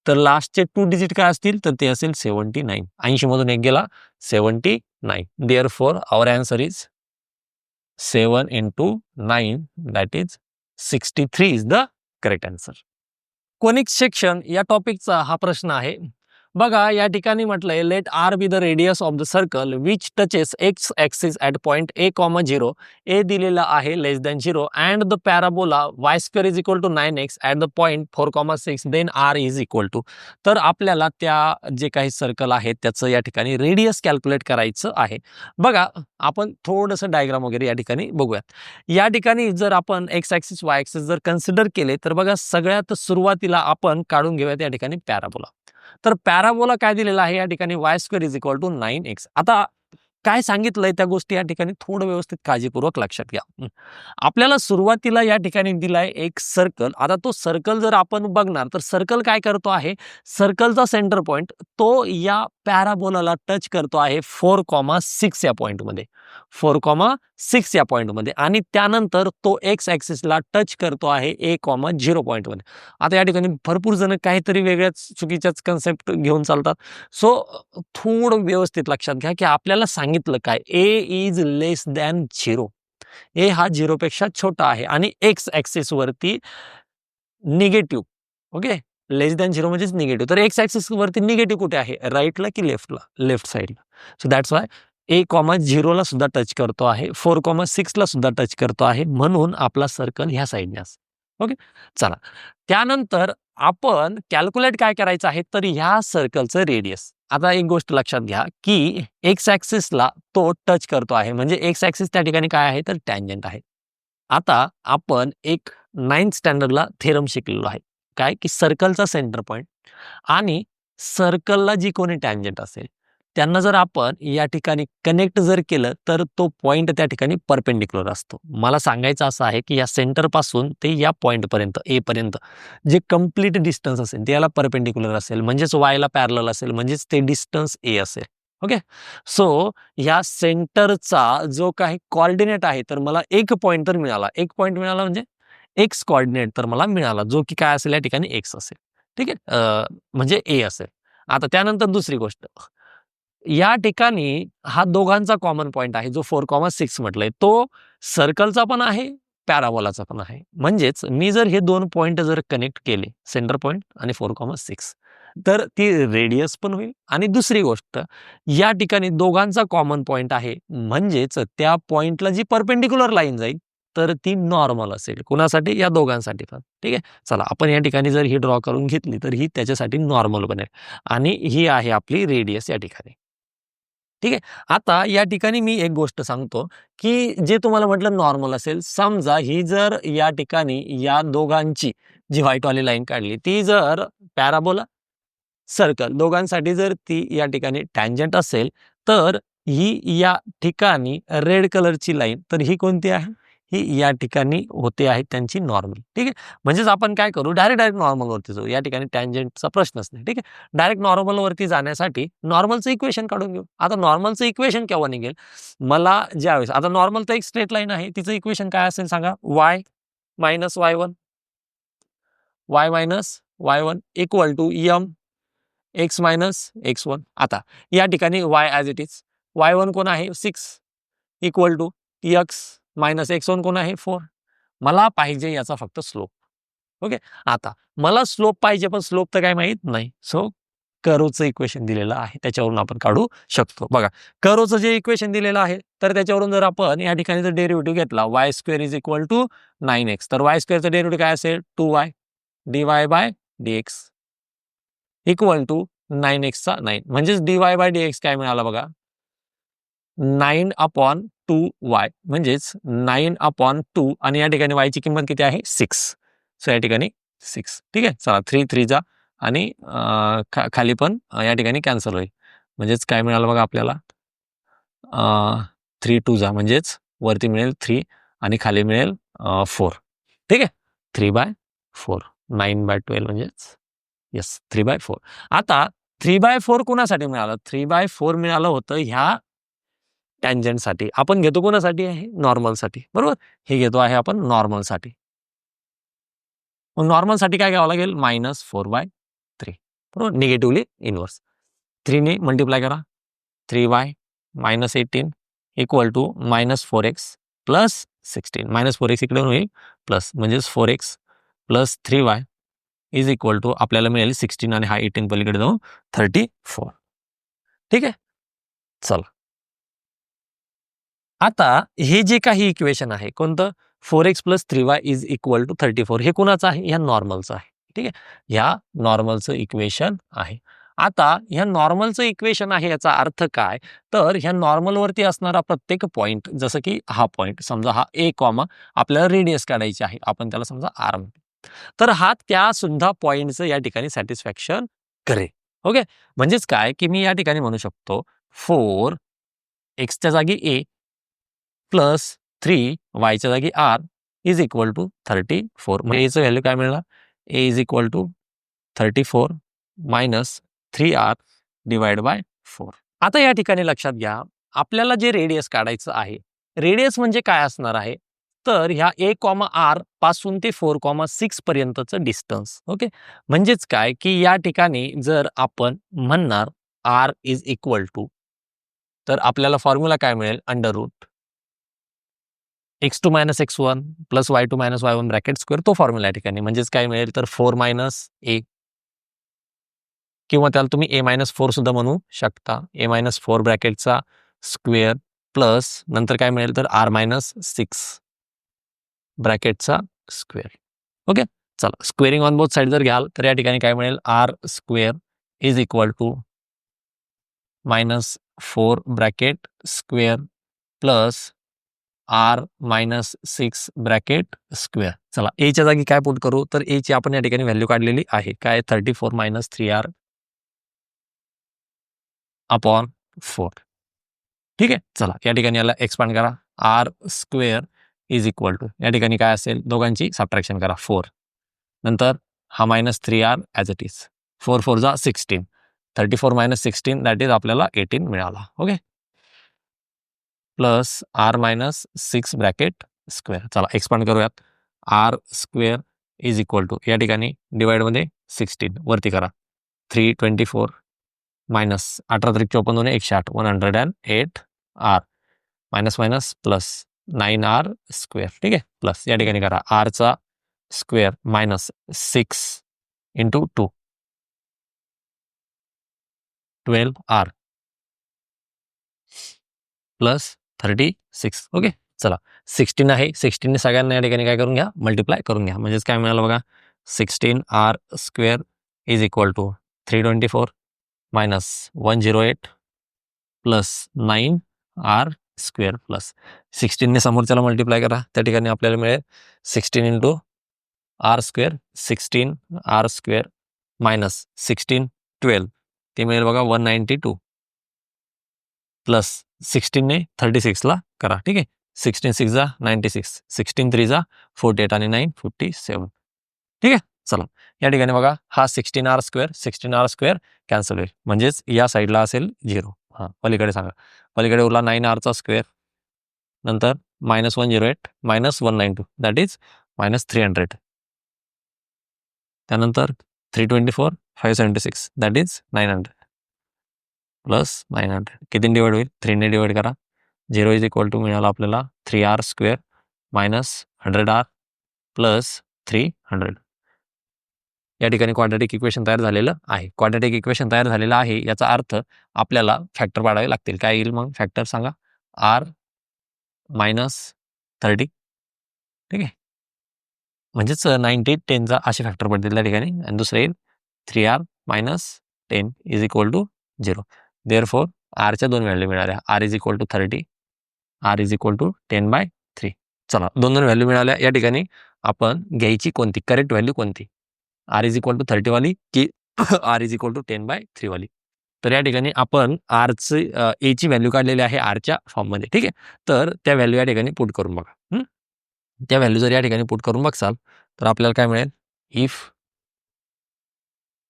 तर लास्टचे 2 डिजिट काय असतील तर ते असेल 79. 80 मधून 1 गेला 79. Therefore our answer is 7 into 9 that is 63 is the correct answer. Conic section या टॉपिकचा हा प्रश्न आहे. बघा या ठिकाणी म्हटलंय let R be the radius of the circle which touches X axis at point A comma 0. A दिलेला आहे less than 0 and the parabola Y square is equal to 9x at the point 4,6 then R is equal to. तर आपल्याला त्या जे काही सर्कल आहेत त्याचं या ठिकाणी रेडियस कॅल्क्युलेट करायचं आहे. बघा आपण थोडंसं डायग्राम वगैरे या ठिकाणी बघूयात. या ठिकाणी जर आपण एक्स ॲक्सिस वाय ॲक्सिस जर कन्सिडर केले तर बघा सगळ्यात सुरुवातीला आपण काढून घेऊयात या ठिकाणी पॅराबोला. तर पॅराबोला काय दिलेला आहे या ठिकाणी Y square is equal to 9x. आता काय सांगितलंय त्या गोष्टी या ठिकाणी थोडं व्यवस्थित काळजीपूर्वक लक्षात घ्या. आपल्याला सुरुवातीला या ठिकाणी दिलाय एक सर्कल. आता तो सर्कल जर आपण बघणार तर सर्कल काय करतो आहे सर्कलचा सेंटर पॉइंट तो या पॅराबोलाला टच करतो आहे 4,6 या पॉइंटमध्ये 4,6 या पॉइंटमध्ये आणि त्यानंतर तो एक्स ॲक्सिसला टच करतो आहे 1,0 पॉइंटमध्ये. आता या ठिकाणी भरपूर जण काहीतरी वेगळ्याच चुकीच्याच कन्सेप्ट घेऊन चालतात. सो थोडं व्यवस्थित लक्षात घ्या की आपल्याला सांगितलं काय ए इज लेस दॅन 0. ए हा 0 पेक्षा छोटा आहे आणि एक्स ॲक्सिस वरती निगेटिव्ह. ओके लेस दॅन 0 म्हणजेच निगेटिव्ह. तर एक्स ॲक्सिस वरती निगेटिव्ह कुठे आहे राईटला की लेफ्टला लेफ्ट साईडला. So that's why A comma 0 ला सुद्धा टच करतो आहे 4,6 ला सुद्धा टच करतो आहे म्हणून आपला सर्कल ह्या साईडने असतो. ओके चला त्यानंतर आपण कॅल्क्युलेट काय करायचं आहे तर ह्या सर्कलचं रेडियस. आता एक गोष्ट लक्षात घ्या की एक्स ॲक्सिसला तो टच करतो आहे म्हणजे एक्स ॲक्सिस त्या ठिकाणी काय आहे तर टँजंट आहे. आता आपण एक 9th स्टँडर्डला थेरम शिकलेलो आहे काय की सर्कलचा सेंटर पॉइंट आणि सर्कलला जी कोणी टँजंट असेल त्यांना जर आपण या ठिकाणी कनेक्ट जर केलं तर तो पॉइंट त्या ठिकाणी परपेंडिक्युलर असतो. मला सांगायचं असं आहे की या सेंटर पासून ते या पॉइंट पर्यंत ए पर्यंत जे कंप्लीट डिस्टन्स असेल ते याला परपेंडिक्युलर असेल, म्हणजेच वायला पॅरलल असेल, म्हणजेच ते डिस्टन्स ए असेल. ओके, सो या सेंटरचा जो काही कोऑर्डिनेट आहे तर मला एक पॉइंट तर मिळाला. एक पॉइंट मिळाला म्हणजे एक्स कोऑर्डिनेट तर मला मिळाला, जो की काय असेल या ठिकाणी एक्स असेल. ठीक आहे, म्हणजे ए असेल. आता त्यानंतर दुसरी गोष्ट, या ठिकाणी हा दोघांचा कॉमन पॉइंट आहे जो 4,6 म्हटलंय, तो सर्कलचा पण आहे, पॅराबोलाचा पण आहे. म्हणजेच मी जर हे दोन पॉइंट जर कनेक्ट केले, सेंटर पॉइंट आणि 4,6, तर ती रेडियस पण होईल. आणि दुसरी गोष्ट, या ठिकाणी दोघांचा कॉमन पॉइंट आहे, म्हणजेच त्या पॉइंटला जी परपेंडिक्युलर लाईन जाईल तर ती नॉर्मल असेल. कुणासाठी? या दोघांसाठी पण. ठीक आहे, चला आपण या ठिकाणी जर ही ड्रॉ करून घेतली तर ही त्याच्यासाठी नॉर्मल बनेल आणि ही आहे आपली रेडियस या ठिकाणी. ठीक आहे, आता या ठिकाणी मी एक गोष्ट सांगतो की जे तुम्हाला म्हटलं नॉर्मल असेल, समजा ही जर या ठिकाणी या दोघांची जी व्हाईटवाली लाईन काढली ती जर पॅराबोला, सर्कल दोघांसाठी जर ती या ठिकाणी टँजंट असेल, तर ही या ठिकाणी रेड कलरची लाईन, तर ही कोणती आहे? ही या ठिकाणी होते आहे त्यांची नॉर्मल. ठीक आहे, म्हणजेच आपण काय करू, डायरेक्ट नॉर्मलवरती जाऊ. या ठिकाणी टँजंटचा प्रश्नच नाही. ठीक आहे, डायरेक्ट नॉर्मलवरती जाण्यासाठी नॉर्मलचं इक्वेशन काढून घेऊ. आता नॉर्मलचं इक्वेशन केव्हा निघेल? मला ज्यावेळेस, आता नॉर्मल तर एक स्ट्रेट लाईन आहे, तिचं इक्वेशन काय असेल सांगा? y minus y1 equal to m x minus x1. आता या ठिकाणी y as it is, y1 कोण आहे? 6 equal to x minus x1 कोण आहे? 4. मला पाहिजे याचा फक्त स्लोप. ओके, आता मला स्लोप पाहिजे, पण स्लोप तर काय माहित नाही. सो कर्वचं इक्वेशन दिलेलं आहे, त्याच्यावरून आपण काढू शकतो. बघा, कर्वचं जे इक्वेशन दिलेलं आहे तर त्याच्यावरून जर आपण या ठिकाणी जर डेरिव्हेटिव्ह घेतला, y square is equal to 9x, तर y स्क्वेअरचं डेरिव्हेटिव्ह काय असेल? 2y dy by dx equal to 9x चा 9, म्हणजेच dy बाय dx काय मिळाला बघा? 9/2y, म्हणजेच 9/2 आणि या ठिकाणी y ची किंमत किती आहे? 6. सो या ठिकाणी 6. ठीक आहे, चला 3 3 जा आणि खाली पण या ठिकाणी कॅन्सल होईल. म्हणजेच काय मिळालं बघा आपल्याला? 3 2 जा, म्हणजेच वरती मिळेल 3 आणि खाली मिळेल 4. ठीक आहे, 3/4, 9/12 म्हणजेच येस 3/4. आता 3/4 कोणासाठी मिळालं? 3/4 मिळालं होतं ह्या टँजंटसाठी. आपण घेतो कोणासाठी आहे? नॉर्मलसाठी, बरोबर? हे घेतो आहे आपण नॉर्मलसाठी. मग नॉर्मलसाठी काय घ्यावं लागेल? -4/3, बरोबर? Negatively inverse. 3 ने मल्टिप्लाय करा, 3y minus 18 equal to -4x plus 16. -4x इकडे होईल प्लस, म्हणजेच 4x plus 3y is equal to आपल्याला मिळेल 16 आणि हा 18 पलीकडे जाऊन 34. ठीक आहे, चला आता हे जे काही इक्वेशन आहे कोणतं? 4x plus 3y is equal to 34, हे कोणाचं आहे? ह्या नॉर्मलचं आहे. ठीक आहे, ह्या नॉर्मलचं इक्वेशन आहे. आता ह्या नॉर्मलचं इक्वेशन आहे याचा अर्थ काय? तर ह्या नॉर्मलवरती असणारा प्रत्येक पॉइंट, जसं की हा पॉइंट समजा हा a कॉमा, आपल्याला रेडियस काढायची आहे, आपण त्याला समजा r म्हणतो, तर हा त्या सुद्धा पॉइंटचं या ठिकाणी सॅटिस्फॅक्शन करेल. ओके, म्हणजेच काय की मी या ठिकाणी म्हणू शकतो 4 एक्सच्या जागी a प्लस 3 वायच्या जागी r इज इक्वल टू 34. म्हणजे याचं व्हॅल्यू काय मिळणार? a is equal to 34 minus 3r divide by 4. आता या ठिकाणी लक्षात घ्या, आपल्याला जे रेडियस काढायचं आहे, रेडियस म्हणजे काय असणार आहे? तर ह्या a, r पासून ते 4,6 पर्यंतचं डिस्टन्स. ओके, म्हणजेच काय की या ठिकाणी जर आपण म्हणणार r इज इक्वल टू, तर आपल्याला फॉर्म्युला काय मिळेल? Under root x2 minus x1 plus y2 minus y1 bracket square, तो फॉर्म्युला या ठिकाणी. म्हणजेच काय मिळेल? तर 4 मायनस a, किंवा त्याला तुम्ही a मायनस 4 सुद्धा म्हणू शकता. a मायनस 4 ब्रॅकेटचा स्क्वेअर प्लस नंतर काय मिळेल? तर r मायनस 6 ब्रॅकेटचा स्क्वेअर. ओके, चला स्क्वेअरिंग ऑन बोथ साइड जर घ्याल तर या ठिकाणी काय मिळेल? r square is equal to minus 4 bracket square plus r minus 6 bracket square. चला a च्या जागी काय पुट करू? तर a ची आपण या ठिकाणी व्हॅल्यू काढलेली आहे. काय? 34 मायनस 3r अपॉन 4. ठीक आहे. चला या ठिकाणी याला एक्सपांड करा. R square is equal to या ठिकाणी काय असेल, दोघांची सबट्रॅक्शन करा 4. नंतर हा -3r ॲज इट इज. 4 4 जा 16. 34 - 16 दॅट इज आपल्याला 18 मिळाला. Okay. Plus R -6 bracket square. चला एक्सपांड करूयात. R square is equal to या ठिकाणी डिवाइडमध्ये 16 वरती करा. 324 minus 18 3 54 108 108 R minus minus plus 9r square. ठीक आहे. प्लस या ठिकाणी करा आरचा square -6 into 2 12r plus 36. Okay. चला 16 आहे. 16ने सगळ्यांना या ठिकाणी काय करून घ्या, मल्टिप्लाय करून घ्या. म्हणजेच काय मिळालं बघा, 16r square is equal to 324 minus 108 plus 9r square plus 16ने समोरच्याला मल्टिप्लाय करा. त्या ठिकाणी आपल्याला मिळेल 16 into R square 16r square minus 16 12 ते मिळेल बघा 192 प्लस 16ने 36ला करा. ठीक आहे. 16 6 जा 96, 16 3 जा 48 आणि 9 57. ठीक आहे. चला या ठिकाणी बघा हा 16r स्क्वेअर कॅन्सल होईल. म्हणजेच या साईडला असेल 0. हां पलीकडे सांगा. पलीकडे उरला 9rचा स्क्वेअर नंतर -108 -192 दॅट इज -300. त्यानंतर 324 576 दॅट इज 900 प्लस 900 किती डिवाइड होईल, 3ने डिवाइड करा. 0 इज इक्वल टू मिळाला आपल्याला 3r square minus 100r plus 300. या ठिकाणी क्वाड्रॅटिक इक्वेशन तयार झालेलं आहे. क्वाड्रॅटिक इक्वेशन तयार झालेलं आहे याचा अर्थ आपल्याला फॅक्टर पाडावे लागतील. काय येईल मग फॅक्टर सांगा. r -30. ठीक आहे. म्हणजेच 90 10चा असे फॅक्टर पडतील त्या ठिकाणी. आणि दुसरे येईल 3r - 10 is equal to 0. Therefore आरच्या 2 व्हॅल्यू मिळाल्या. r is equal to 30, r is equal to 10/3. चला 2 व्हॅल्यू मिळाल्या. या ठिकाणी आपण घ्यायची कोणती, करेक्ट व्हॅल्यू कोणती, r इज इक्वल टू 30 वाली की r इज इक्वल टू 10/3 वाली. तर या ठिकाणी आपण आरची एची व्हॅल्यू काढलेली आहे आरच्या फॉर्ममध्ये. ठीक आहे. तर त्या व्हॅल्यू या ठिकाणी पुट करून बघा. त्या व्हॅल्यू जर या ठिकाणी पुट करून बघसाल तर आपल्याला काय मिळेल, if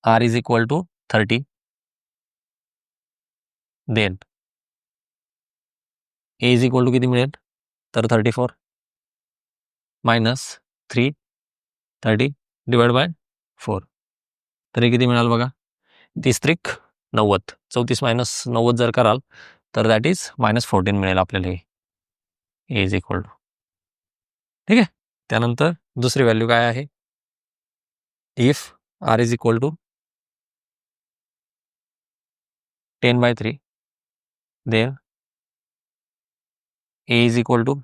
r is equal to 30 then a is equal to किती मिळेल, तर 34 मायनस 3 30 डिवाइड बाय 4. तरी किती मिळाल बघा, 30 त्रिक 90. 34 मायनस 90 जर कराल तर दॅट इज -14 मिळेल आपल्याला a इज इक्वल टू. ठीक आहे. त्यानंतर दुसरी व्हॅल्यू काय आहे, if r is equal to 10/3 then a is equal to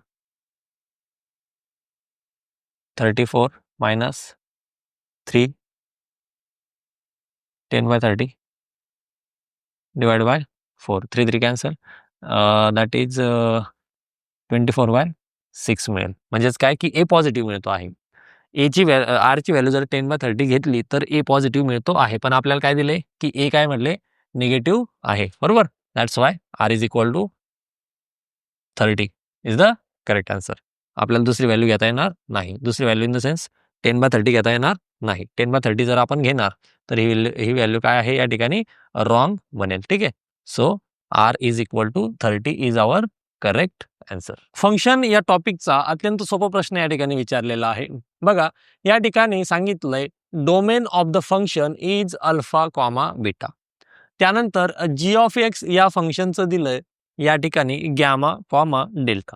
34 minus 3 10/30 divide by 4. 3 3 cancel that is 24/6 मिळेल. म्हणजेच काय की ए पॉझिटिव्ह मिळतो आहे. आरची व्हॅल्यू जर 10/30 घेतली तर ए पॉझिटिव्ह मिळतो आहे. पण आपल्याला काय दिले की ए काय म्हटले, निगेटिव्ह आहे. बरोबर. That's why R is equal to 30 is the correct answer. आपल्याला दुसरी व्हॅल्यू घेता येणार नाही. दुसरी व्हॅल्यू इन द सेन्स 10/30 घेता येणार नाही. 10/30 जर आपण घेणार तर ही व्हॅल्यू काय आहे या ठिकाणी रॉंग बनेल. ठीक आहे. So R is equal to 30 is our correct answer. Function या टॉपिकचा अत्यंत सोपा प्रश्न या ठिकाणी विचारलेला आहे. बघा या ठिकाणी सांगितलंय domain of the function is alpha comma beta. त्यानंतर g(x) या फंक्शनचं दिलंय या ठिकाणी गॅमा कॉमा डेल्टा.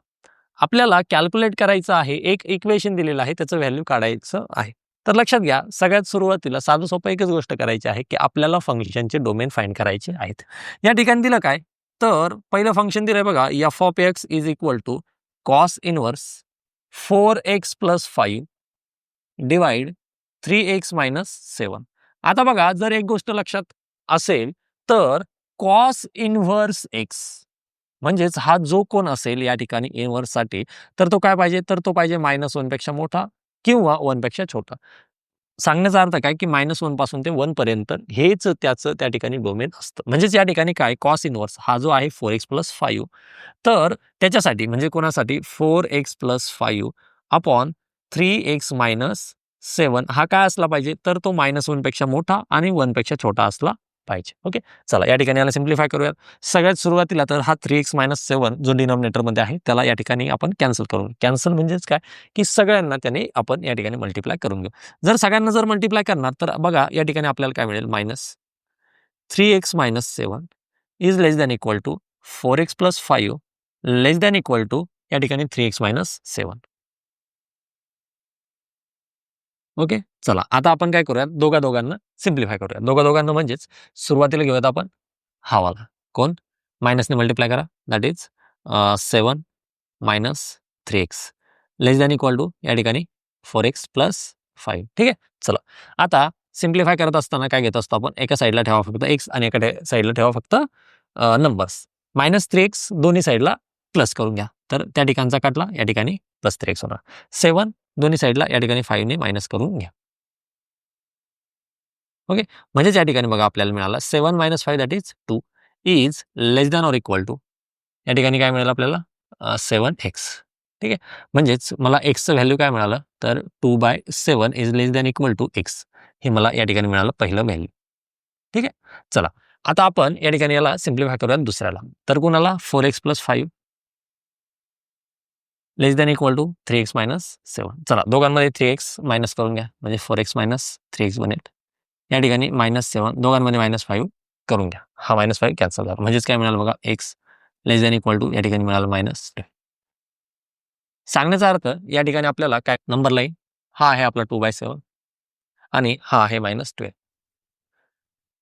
आपल्याला कॅल्क्युलेट करायचं आहे. एक इक्वेशन दिलेलं आहे, त्याचं व्हॅल्यू काढायचं आहे. तर लक्षात घ्या, सगळ्यात सुरुवातीला साधं सोपं एकच गोष्ट करायची आहे की आपल्याला फंक्शनचे डोमेन फाइंड करायचे आहेत. या ठिकाणी दिलं काय, तर पहिलं फंक्शन दिलंय बघा, f(x) is equal to cos inverse 4x + 5 divide 3x - 7. आता बघा जर एक गोष्ट लक्षात असेल तर कॉस इनव्हर्स x म्हणजेच हा जो कोण असेल या ठिकाणी इनव्हर्स साठी तर तो काय पाहिजे, तर तो पाहिजे -1 पेक्षा मोठा किंवा 1 पेक्षा छोटा. सांगण्याचा अर्थ काय की -1 पासून ते 1 पर्यंत हेच त्याचं त्या ठिकाणी डोमेन असतं. म्हणजेच या ठिकाणी काय कॉस इन्व्हर्स हा जो आहे 4x + 5 तर त्याच्यासाठी म्हणजे कोणासाठी 4x + 5 अपॉन 3x - 7 हा काय असला पाहिजे तर तो -1 पेक्षा मोठा आणि 1 पेक्षा छोटा असला पाहिजे. ओके, चला या ठिकाणी याला सिम्प्लिफाय करूया. सगळ्यात सुरुवातीला तर हा 3x - 7 जो डिनॉमिनेटरमध्ये आहे त्याला या ठिकाणी आपण कॅन्सल करून कॅन्सल म्हणजेच काय की सगळ्यांना त्याने आपण या ठिकाणी मल्टिप्लाय करून घेऊ. जर सगळ्यांना जर मल्टिप्लाय करणार तर बघा या ठिकाणी आपल्याला काय मिळेल -3x - 7 is less than equal to 4x + 5 less than equal to या ठिकाणी 3x - 7. ओके, चला आता आपण काय करूया दोघांना सिम्प्लिफाय करूया. दोघांना म्हणजेच सुरुवातीला घेऊयात आपण हा वाला कोण मायनसने मल्टिप्लाय करा that is 7 - 3x less than equal to या ठिकाणी 4x + 5. ठीक आहे, चला आता सिम्प्लिफाय करत असताना काय घेत असतो आपण एका साईडला ठेवा फक्त x आणि एका साईडला ठेवा फक्त नंबर्स -3x दोन्ही साईडला प्लस करून घ्या तर त्या ठिकाणचा काटला या ठिकाणी +3x होणार. 7 दोन्ही साईडला या ठिकाणी 5 ने मायनस करून घ्या. ओके, म्हणजेच या ठिकाणी बघा आपल्याला मिळाला 7 - 5 that is 2 is less than or equal to या ठिकाणी काय मिळालं आपल्याला 7x. ठीक आहे, म्हणजेच मला xचं व्हॅल्यू काय मिळालं तर 2/7 is less than equal to x हे मला या ठिकाणी मिळालं पहिलं व्हॅल्यू. ठीक आहे, चला आता आपण या ठिकाणी याला सिम्प्लिफाय करूया दुसऱ्याला तर कुणाला 4x + 5 less than equal to 3x - 7. चला दोघांमध्ये 3x मायनस करून घ्या म्हणजे 4x - 3x बनेल. या ठिकाणी -7 दोघांमध्ये -5 करून घ्या. हा -5 कॅन्सल झाला म्हणजेच काय मिळालं बघा x less than equal to या ठिकाणी मिळालं -2. सांगण्याचा अर्थ या ठिकाणी आपल्याला काय नंबर लाईन हा आहे आपला 2/7 आणि हा आहे -12.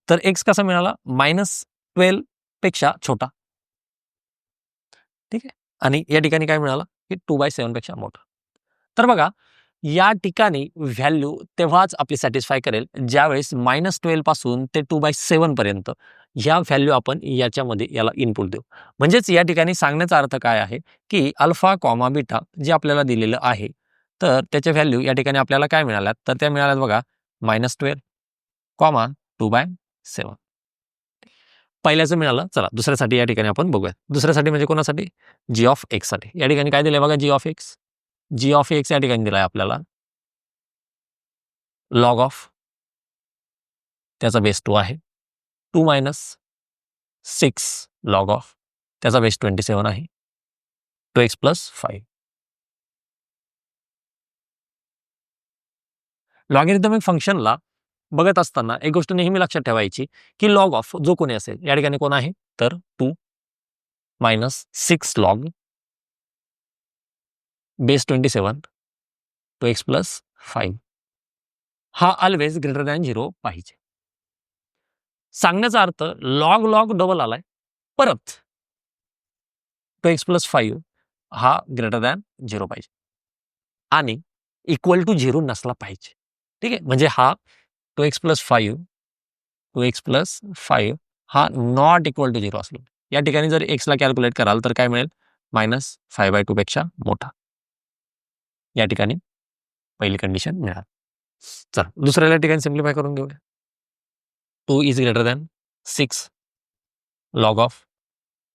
तर x कसा मिळाला -12 पेक्षा छोटा. ठीक आहे, आणि या ठिकाणी काय मिळालं की 2/7 पेक्षा मोठा. तर बघा या ठिकाणी व्हॅल्यू तेव्हाच आपली सॅटिस्फाय करेल ज्यावेळेस -12 पासून ते 2/7 पर्यंत ह्या व्हॅल्यू आपण याच्यामध्ये याला इनपुट देऊ. म्हणजेच या ठिकाणी सांगण्याचा अर्थ काय आहे की अल्फा कॉमा बीटा जे आपल्याला दिलेलं आहे तर त्याच्या व्हॅल्यू या ठिकाणी आपल्याला काय मिळाल्यात तर त्या मिळाल्यात बघा -12 कॉमा 2/7. पहिल्याचं मिळालं. चला दुसऱ्यासाठी या ठिकाणी आपण बघूया. दुसऱ्यासाठी म्हणजे कोणासाठी g(x) साठी या ठिकाणी काय दिलंय बघा g(x) g(x) या ठिकाणी दिलाय आपल्याला लॉग ऑफ त्याचा बेस 2 आहे 2 - 6 लॉग ऑफ त्याचा बेस 27 आहे 2x + 5. लॉगॅरिथमिक फंक्शनला बघत असताना एक गोष्ट नेहमी लक्षात ठेवायची की लॉग ऑफ जो कोणी असेल या ठिकाणी कोण आहे तर 2 - 6 लॉग बेस 27 2x + 5 हा ऑलवेज ग्रेटर दॅन 0 पाहिजे. सांगण्याचा अर्थ लॉग लॉग डबल आलाय परत 2x + 5 हा ग्रेटर दॅन 0 पाहिजे आणि इक्वल टू 0 नसला पाहिजे. ठीक आहे, म्हणजे हा 2x + 5 हा नॉट इक्वल टू 0 असलो. या ठिकाणी जर x ला कॅल्क्युलेट कराल तर काय मिळेल -5/2 पेक्षा मोठा. या ठिकाणी पहिली कंडिशन मिळाली. चला दुसऱ्या ठिकाणी सिम्प्लिफाय करून घेऊया. 2 is greater than 6 log of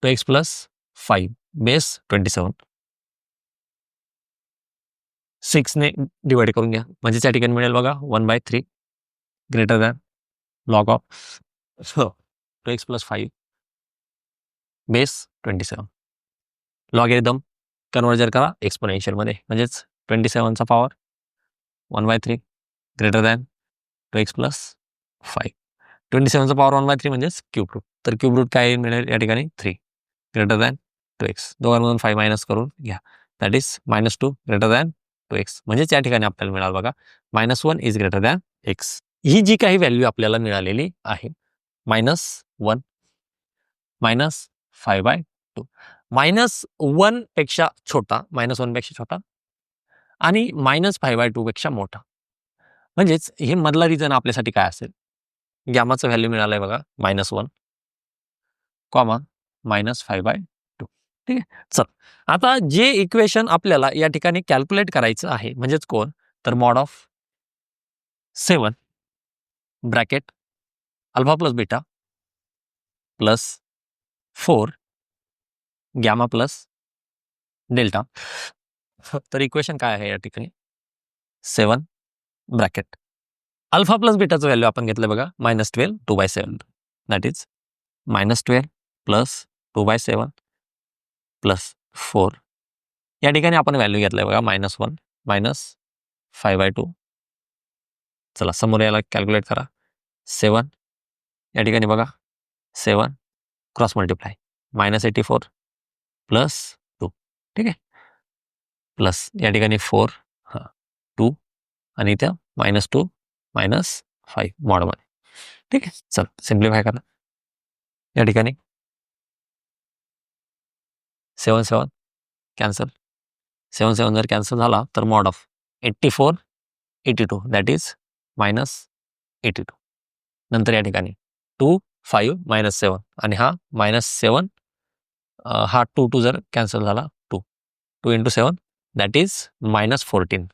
2x + 5 base 27 6 ने डिवाइड करून घ्या म्हणजे त्या ठिकाणी मिळेल बघा 1/3 greater than log of 2x + 5 base 27 logarithm convert जर करा एक्सपोनेन्शियल मध्ये म्हणजेच 27 चा पॉवर 1/3 ग्रेटर दॅन 2x + 5 27 चा पॉवर 1/3 म्हणजेच क्यूब रूट तर क्यूब रूट काय मिळेल या ठिकाणी 3 ग्रेटर दॅन 2x दोघांमधून 5 मायनस करून घ्या that is -2 greater than 2x म्हणजेच या ठिकाणी आपल्याला मिळाल बघा -1 इज ग्रेटर दॅन x. ही जी काही व्हॅल्यू आपल्याला मिळालेली आहे -1 -5/2 -1 पेक्षा छोटा -1 पेक्षा छोटा आणि -5/2 पेक्षा मोठा. म्हणजेच हे मधला रिजन आपल्यासाठी काय असेल गॅमाचं व्हॅल्यू मिळालंय बघा -1 कॉमा -5/2. ठीक आहे, चल आता जे इक्वेशन आपल्याला या ठिकाणी कॅल्क्युलेट करायचं आहे म्हणजेच कोण तर mod of 7 bracket alpha plus beta plus 4 gamma plus delta. तर इक्वेशन काय आहे या ठिकाणी? 7 ब्रॅकेट अल्फा प्लस बीटाचं व्हॅल्यू आपण घेतलं बघा -12 2/7 दॅट इज -12 प्लस 2/7 प्लस 4. या ठिकाणी आपण व्हॅल्यू घेतलंय बघा -1 -5/2. चला समोर याला कॅल्क्युलेट करा. 7 या ठिकाणी बघा 7 क्रॉस मल्टिप्लाय -84 प्लस 2. ठीक आहे, प्लस या ठिकाणी 4 2 आणि इथे -2 -5 मॉडमध्ये. ठीक आहे, चल सिम्प्लिफाय करा. या ठिकाणी 7 7 कॅन्सल, 7 7 जर कॅन्सल झाला तर मॉड ऑफ 84 82 दॅट इज -82. नंतर या ठिकाणी 2 5 -7 आणि हा -7 हा 2 2 जर कॅन्सल झाला 2 2 × 7 दॅट इज -14.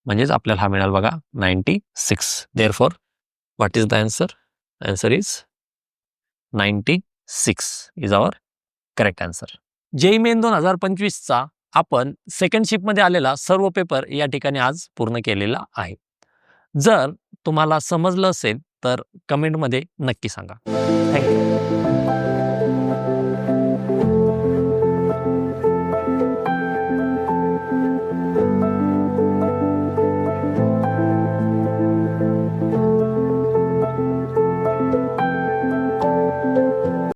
म्हणजेच आपल्याला हा मिळाला बघा 96. Therefore what is the answer? Answer is 96 is our correct answer. JEE Main 2025चा आपण सेकंड शिफ्टमध्ये आलेला सर्व पेपर या ठिकाणी आज पूर्ण केलेला आहे. जर तुम्हाला समजलं असेल तर कमेंटमध्ये नक्की सांगा. थँक्यू.